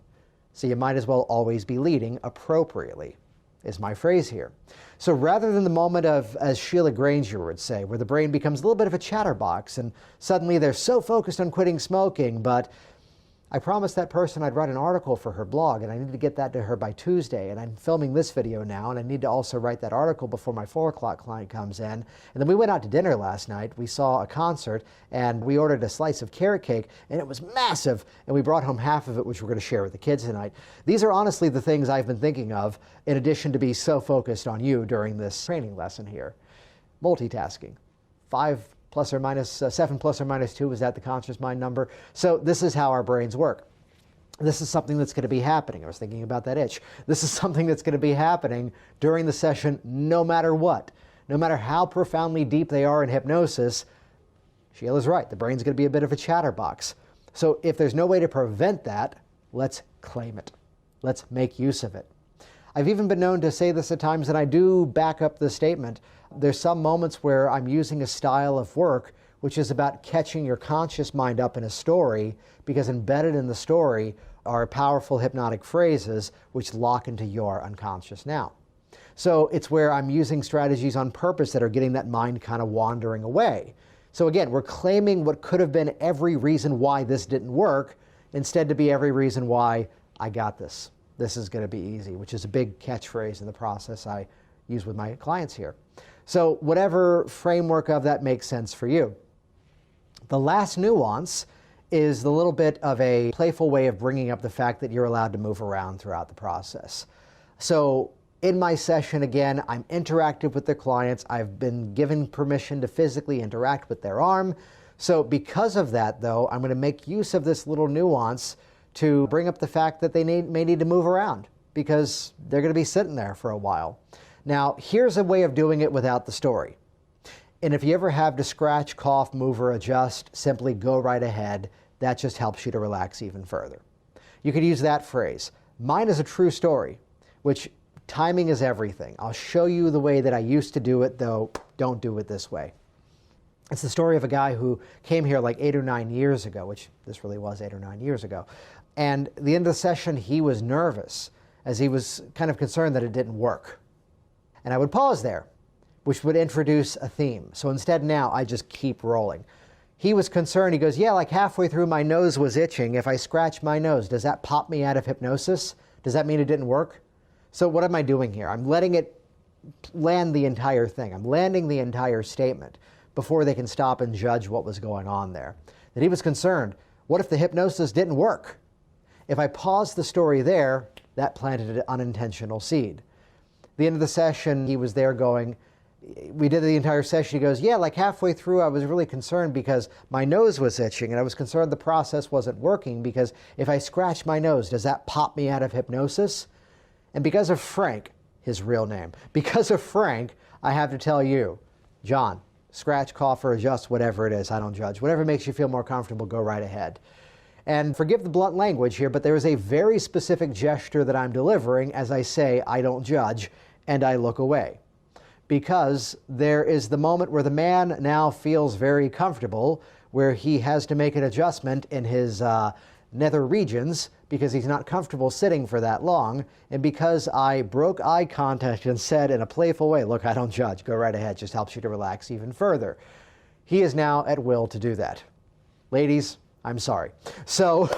So you might as well always be leading appropriately, is my phrase here. So rather than the moment of, as Sheila Granger would say, where the brain becomes a little bit of a chatterbox and suddenly they're so focused on quitting smoking, but I promised that person I'd write an article for her blog, and I need to get that to her by Tuesday, and I'm filming this video now, and I need to also write that article before my 4 o'clock client comes in. And then we went out to dinner last night, we saw a concert, and we ordered a slice of carrot cake, and it was massive, and we brought home half of it, which we're going to share with the kids tonight. These are honestly the things I've been thinking of, in addition to be so focused on you during this training lesson here. Multitasking. 7 plus or minus 2, is that the conscious mind number? So this is how our brains work. This is something that's going to be happening. I was thinking about that itch. This is something that's going to be happening during the session no matter what. No matter how profoundly deep they are in hypnosis, Sheila's right, the brain's going to be a bit of a chatterbox. So if there's no way to prevent that, let's claim it. Let's make use of it. I've even been known to say this at times, and I do back up the statement. There's some moments where I'm using a style of work which is about catching your conscious mind up in a story, because embedded in the story are powerful hypnotic phrases which lock into your unconscious now. So it's where I'm using strategies on purpose that are getting that mind kind of wandering away. So again, we're claiming what could have been every reason why this didn't work, instead to be every reason why I got this. This is going to be easy, which is a big catchphrase in the process I use with my clients here. So whatever framework of that makes sense for you. The last nuance is the little bit of a playful way of bringing up the fact that you're allowed to move around throughout the process. So in my session, again, I'm interactive with the clients. I've been given permission to physically interact with their arm. So because of that, though, I'm going to make use of this little nuance to bring up the fact that they may need to move around because they're going to be sitting there for a while. Now, here's a way of doing it without the story. And if you ever have to scratch, cough, move, or adjust, simply go right ahead. That just helps you to relax even further. You could use that phrase. Mine is a true story, which timing is everything. I'll show you the way that I used to do it, though don't do it this way. It's the story of a guy who came here like 8 or 9 years ago, which this really was 8 or 9 years ago. And at the end of the session, he was nervous as he was kind of concerned that it didn't work. And I would pause there, which would introduce a theme. So instead now I just keep rolling. He was concerned. He goes, yeah, like halfway through my nose was itching. If I scratch my nose, does that pop me out of hypnosis? Does that mean it didn't work? So what am I doing here? I'm letting it land the entire thing. I'm landing the entire statement before they can stop and judge what was going on there. That he was concerned, what if the hypnosis didn't work? If I paused the story there, that planted an unintentional seed. At the end of the session, he was there going, we did the entire session. He goes, yeah, like halfway through, I was really concerned because my nose was itching, and I was concerned the process wasn't working because if I scratch my nose, does that pop me out of hypnosis? And because of Frank, his real name, because of Frank, I have to tell you, John, scratch, cough, or adjust, whatever it is, I don't judge. Whatever makes you feel more comfortable, go right ahead. And forgive the blunt language here, but there is a very specific gesture that I'm delivering as I say, I don't judge, and I look away. Because there is the moment where the man now feels very comfortable, where he has to make an adjustment in his nether regions because he's not comfortable sitting for that long, and because I broke eye contact and said in a playful way, look, I don't judge, go right ahead, just helps you to relax even further. He is now at will to do that. Ladies, I'm sorry. So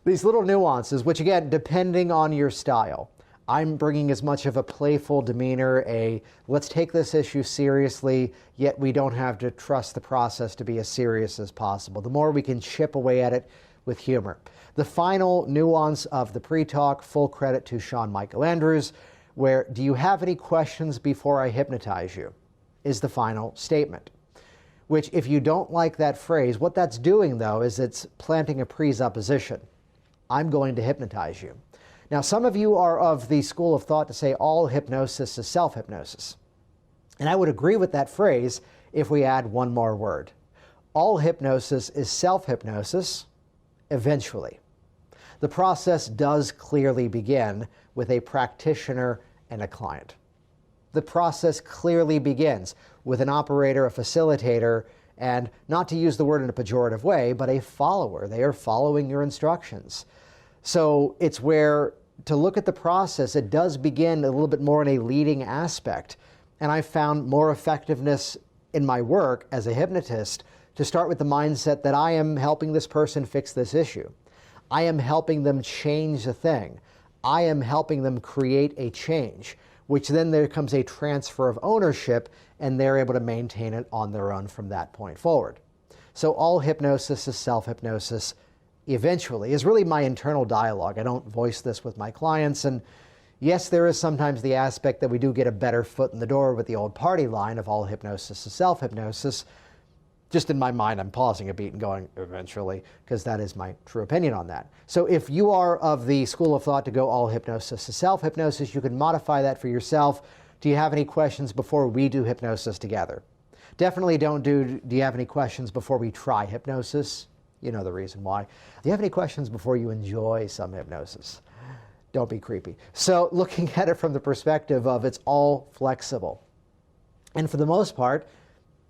these little nuances, which again, depending on your style, I'm bringing as much of a playful demeanor, let's take this issue seriously, yet we don't have to trust the process to be as serious as possible. The more we can chip away at it with humor. The final nuance of the pre-talk, full credit to Sean Michael Andrews, where do you have any questions before I hypnotize you, is the final statement. Which, if you don't like that phrase, what that's doing, though, is it's planting a presupposition. I'm going to hypnotize you. Now, some of you are of the school of thought to say all hypnosis is self-hypnosis. And I would agree with that phrase if we add one more word. All hypnosis is self-hypnosis, eventually. The process does clearly begin with a practitioner and a client. The process clearly begins with an operator, a facilitator, and not to use the word in a pejorative way, but a follower. They are following your instructions. So it's where, to look at the process, it does begin a little bit more in a leading aspect. And I found more effectiveness in my work as a hypnotist to start with the mindset that I am helping this person fix this issue. I am helping them change a thing. I am helping them create a change, which then there comes a transfer of ownership, and they're able to maintain it on their own from that point forward. So all hypnosis is self-hypnosis, eventually, is really my internal dialogue. I don't voice this with my clients, and yes, there is sometimes the aspect that we do get a better foot in the door with the old party line of all hypnosis is self-hypnosis. Just in my mind, I'm pausing a beat and going, eventually, because that is my true opinion on that. So if you are of the school of thought to go all hypnosis is self-hypnosis, you can modify that for yourself. Do you have any questions before we do hypnosis together? Definitely don't do you have any questions before we try hypnosis? You know the reason why. Do you have any questions before you enjoy some hypnosis? Don't be creepy. So looking at it from the perspective of it's all flexible. And for the most part,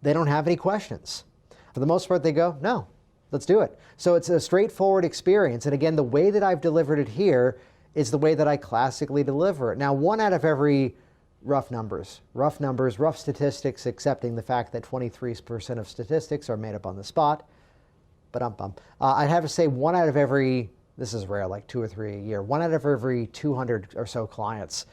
they don't have any questions. For the most part, they go, no, let's do it. So it's a straightforward experience. And again, the way that I've delivered it here is the way that I classically deliver it. Now, 1 out of every rough numbers, rough statistics, accepting the fact that 23% of statistics are made up on the spot. But I'd have to say one out of every, this is rare, like 2 or 3 a year, 1 out of every 200 or so clients.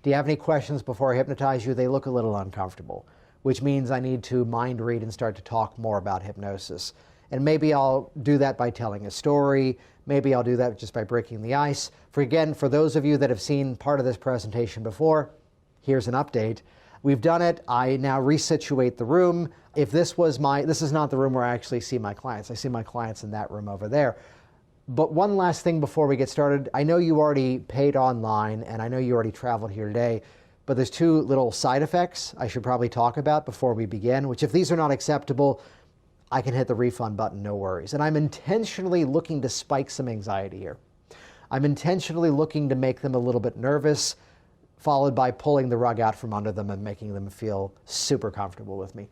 Do you have any questions before I hypnotize you? They look a little uncomfortable, which means I need to mind read and start to talk more about hypnosis. And maybe I'll do that by telling a story. Maybe I'll do that just by breaking the ice. For those of you that have seen part of this presentation before, here's an update. We've done it. I now resituate the room. If this is not the room where I actually see my clients. I see my clients in that room over there. But one last thing before we get started. I know you already paid online and I know you already traveled here today, but there's 2 little side effects I should probably talk about before we begin, which if these are not acceptable, I can hit the refund button, no worries. And I'm intentionally looking to spike some anxiety here. I'm intentionally looking to make them a little bit nervous, followed by pulling the rug out from under them and making them feel super comfortable with me.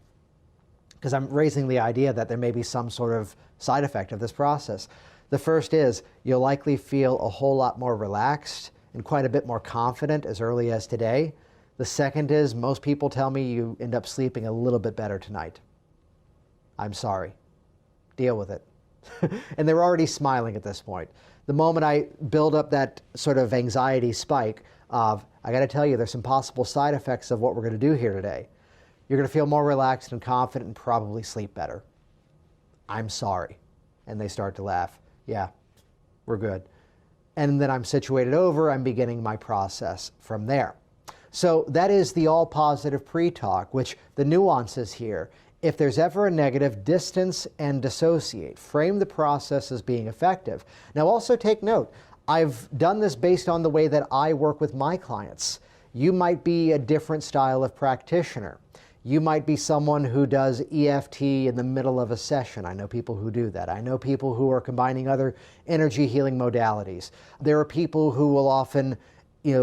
Because I'm raising the idea that there may be some sort of side effect of this process. The first is you'll likely feel a whole lot more relaxed and quite a bit more confident as early as today. The second is most people tell me you end up sleeping a little bit better tonight. I'm sorry. Deal with it. And they're already smiling at this point. The moment I build up that sort of anxiety spike of, I got to tell you, there's some possible side effects of what we're going to do here today. You're going to feel more relaxed and confident and probably sleep better. I'm sorry. And they start to laugh. Yeah, we're good. And then I'm situated over. I'm beginning my process from there. So that is the all-positive pre-talk, which the nuances here. If there's ever a negative, distance and dissociate. Frame the process as being effective. Now also take note, I've done this based on the way that I work with my clients. You might be a different style of practitioner. You might be someone who does EFT in the middle of a session. I know people who do that. I know people who are combining other energy healing modalities. There are people who will often,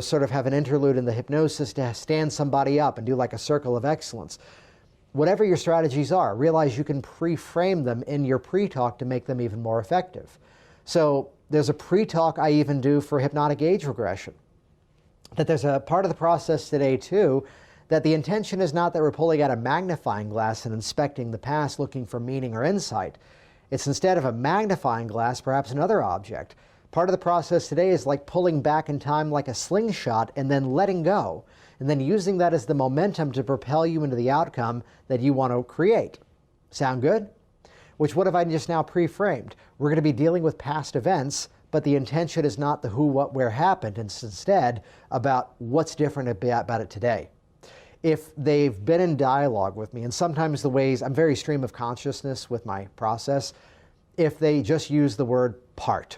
sort of have an interlude in the hypnosis to stand somebody up and do like a circle of excellence. Whatever your strategies are, realize you can pre-frame them in your pre-talk to make them even more effective. So there's a pre-talk I even do for hypnotic age regression. That there's a part of the process today too, that the intention is not that we're pulling out a magnifying glass and inspecting the past looking for meaning or insight. It's instead of a magnifying glass, perhaps another object. Part of the process today is like pulling back in time like a slingshot and then letting go. And then using that as the momentum to propel you into the outcome that you want to create. Sound good? Which what have I just now pre-framed? We're going to be dealing with past events, but the intention is not the who, what, where happened. It's instead about what's different about it today. If they've been in dialogue with me, and sometimes the ways, I'm very stream of consciousness with my process, if they just use the word part,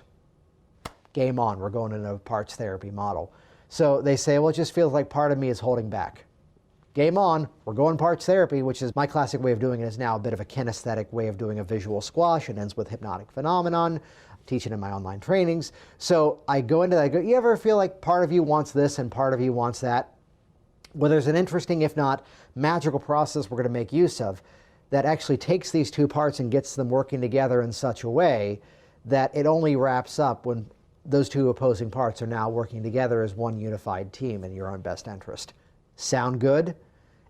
game on, we're going into a parts therapy model. So they say, well, it just feels like part of me is holding back. Game on, we're going parts therapy, which is my classic way of doing it is now a bit of a kinesthetic way of doing a visual squash. It ends with hypnotic phenomenon. I teach it in my online trainings. So I go into that, I go, you ever feel like part of you wants this and part of you wants that? Well, there's an interesting, if not magical process we're going to make use of that actually takes these two parts and gets them working together in such a way that it only wraps up when those two opposing parts are now working together as one unified team in your own best interest. Sound good?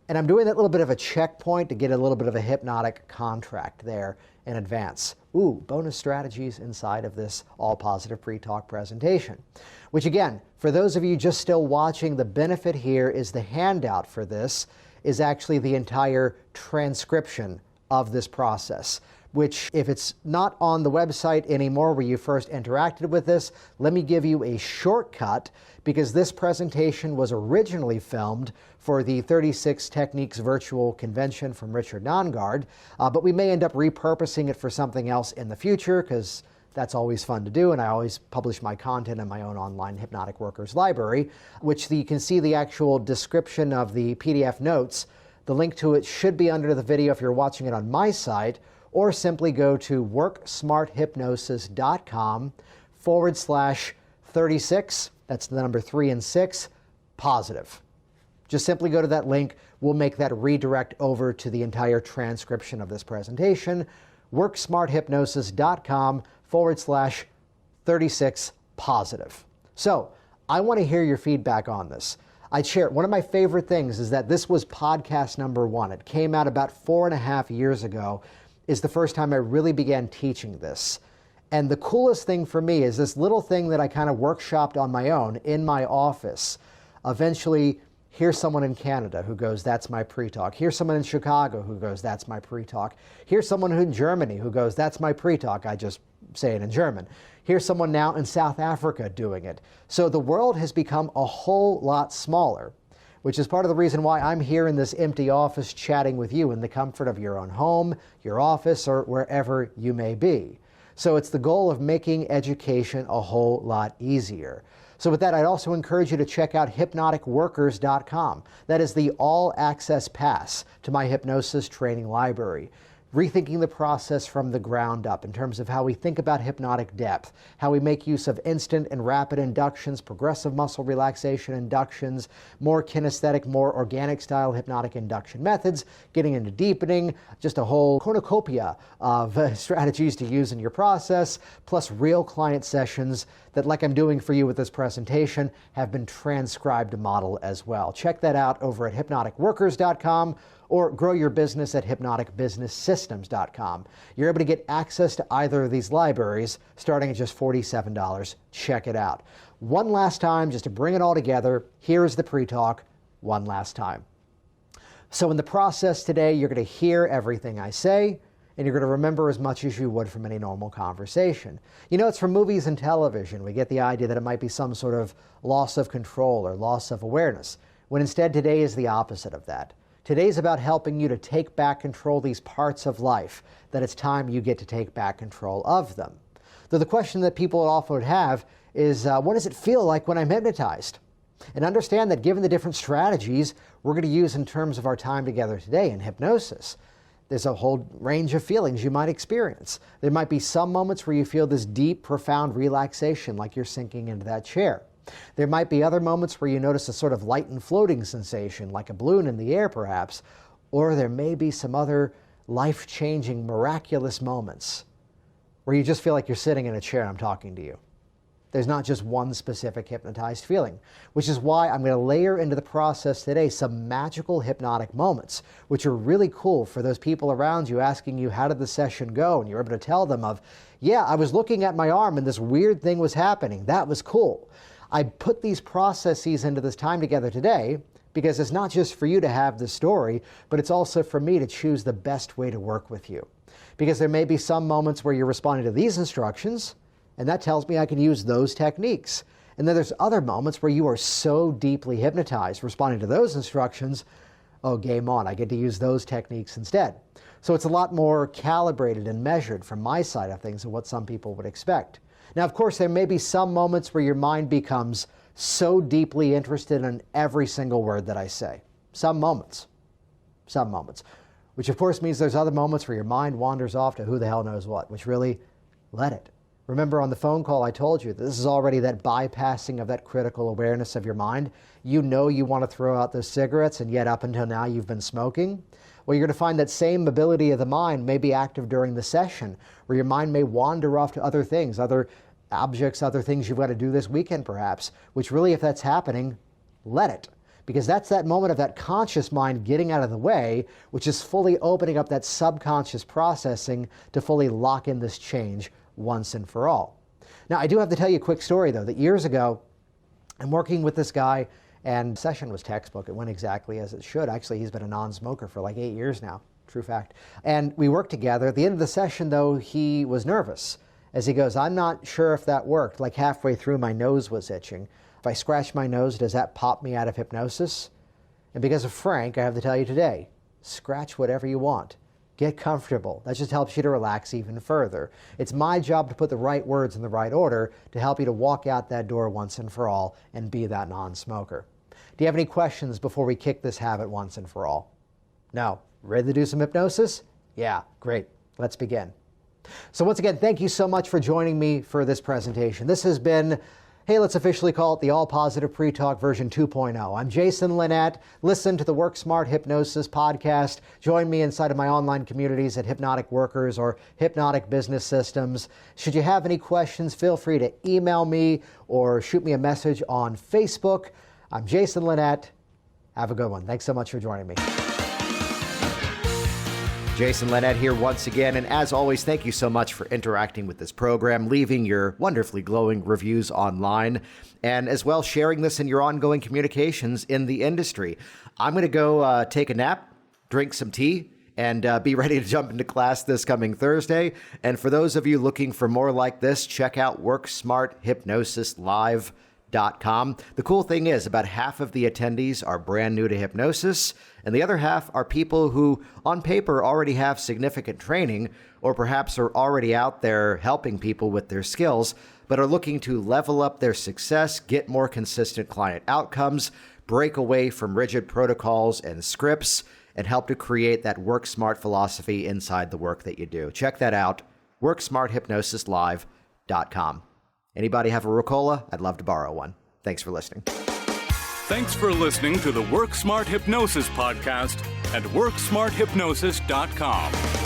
And I'm doing that little bit of a checkpoint to get a little bit of a hypnotic contract there in advance. Ooh, bonus strategies inside of this all-positive pre-talk presentation. Which again, for those of you just still watching, the benefit here is the handout for this is actually the entire transcription of this process. Which, if it's not on the website anymore where you first interacted with this, let me give you a shortcut because this presentation was originally filmed for the 36 Techniques virtual convention from Richard Nongard, but we may end up repurposing it for something else in the future because that's always fun to do, and I always publish my content in my own online Hypnotic Workers library, which you can see the actual description of the PDF notes. The link to it should be under the video if you're watching it on my site, or simply go to worksmarthypnosis.com/36, that's the number 3 and 6, positive. Just simply go to that link. We'll make that redirect over to the entire transcription of this presentation, worksmarthypnosis.com/36 positive. So I want to hear your feedback on this. I'd share it. One of my favorite things is that this was podcast number 1. It came out about 4.5 years ago, is the first time I really began teaching this. And the coolest thing for me is this little thing that I kind of workshopped on my own in my office. Eventually, here's someone in Canada who goes, that's my pre-talk. Here's someone in Chicago who goes, that's my pre-talk. Here's someone in Germany who goes, that's my pre-talk. I just say it in German. Here's someone now in South Africa doing it. So the world has become a whole lot smaller, which is part of the reason why I'm here in this empty office chatting with you in the comfort of your own home, your office, or wherever you may be. So it's the goal of making education a whole lot easier. So with that, I'd also encourage you to check out hypnoticworkers.com. That is the all-access pass to my hypnosis training library. Rethinking the process from the ground up in terms of how we think about hypnotic depth, how we make use of instant and rapid inductions, progressive muscle relaxation inductions, more kinesthetic, more organic style hypnotic induction methods, getting into deepening, just a whole cornucopia of strategies to use in your process, plus real client sessions that, like I'm doing for you with this presentation, have been transcribed to model as well. Check that out over at hypnoticworkers.com. or grow your business at hypnoticbusinesssystems.com. You're able to get access to either of these libraries starting at just $47. Check it out. One last time, just to bring it all together, here is the pre-talk one last time. So in the process today, you're going to hear everything I say, and you're going to remember as much as you would from any normal conversation. You know, it's from movies and television. We get the idea that it might be some sort of loss of control or loss of awareness, when instead today is the opposite of that. Today's about helping you to take back control of these parts of life that it's time you get to take back control of them. Though the question that people often have is, what does it feel like when I'm hypnotized? And understand that given the different strategies we're going to use in terms of our time together today in hypnosis, there's a whole range of feelings you might experience. There might be some moments where you feel this deep, profound relaxation, like you're sinking into that chair. There might be other moments where you notice a sort of light and floating sensation, like a balloon in the air perhaps, or there may be some other life-changing, miraculous moments where you just feel like you're sitting in a chair and I'm talking to you. There's not just one specific hypnotized feeling, which is why I'm going to layer into the process today some magical hypnotic moments, which are really cool for those people around you asking you, how did the session go? And you're able to tell them of, yeah, I was looking at my arm and this weird thing was happening. That was cool. I put these processes into this time together today because it's not just for you to have this story, but it's also for me to choose the best way to work with you. Because there may be some moments where you're responding to these instructions, and that tells me I can use those techniques. And then there's other moments where you are so deeply hypnotized responding to those instructions, oh, game on, I get to use those techniques instead. So it's a lot more calibrated and measured from my side of things than what some people would expect. Now, of course, there may be some moments where your mind becomes so deeply interested in every single word that I say. Some moments, which of course means there's other moments where your mind wanders off to who the hell knows what, which really, let it. Remember on the phone call I told you that this is already that bypassing of that critical awareness of your mind. You know you want to throw out those cigarettes, and yet up until now you've been smoking. Well, you're going to find that same ability of the mind may be active during the session, where your mind may wander off to other things, other objects, other things you've got to do this weekend perhaps, which really, if that's happening, let it. Because that's that moment of that conscious mind getting out of the way, which is fully opening up that subconscious processing to fully lock in this change once and for all. Now, I do have to tell you a quick story, though, that years ago, I'm working with this guy, and the session was textbook. It went exactly as it should. Actually, he's been a non-smoker for like 8 years now. True fact. And we worked together. At the end of the session, though, he was nervous. As he goes, I'm not sure if that worked. Like halfway through, my nose was itching. If I scratch my nose, does that pop me out of hypnosis? And because of Frank, I have to tell you today, scratch whatever you want. Get comfortable. That just helps you to relax even further. It's my job to put the right words in the right order to help you to walk out that door once and for all and be that non-smoker. Do you have any questions before we kick this habit once and for all? No. Ready to do some hypnosis? Yeah, great. Let's begin. So once again, thank you so much for joining me for this presentation. This has been, hey, let's officially call it the All-Positive Pre-Talk version 2.0. I'm Jason Linett. Listen to the Work Smart Hypnosis podcast. Join me inside of my online communities at Hypnotic Workers or Hypnotic Business Systems. Should you have any questions, feel free to email me or shoot me a message on Facebook. I'm Jason Linett. Have a good one. Thanks so much for joining me. Jason Linett here once again, and as always, thank you so much for interacting with this program, leaving your wonderfully glowing reviews online, and as well sharing this in your ongoing communications in the industry. I'm going to go take a nap, drink some tea, and be ready to jump into class this coming Thursday. And for those of you looking for more like this, check out WorkSmartHypnosisLive.com. The cool thing is about half of the attendees are brand new to hypnosis, and the other half are people who, on paper, already have significant training, or perhaps are already out there helping people with their skills, but are looking to level up their success, get more consistent client outcomes, break away from rigid protocols and scripts, and help to create that work smart philosophy inside the work that you do. Check that out, WorkSmartHypnosisLive.com. Anybody have a Ricola? I'd love to borrow one. Thanks for listening. Thanks for listening to the Work Smart Hypnosis podcast at WorkSmartHypnosis.com.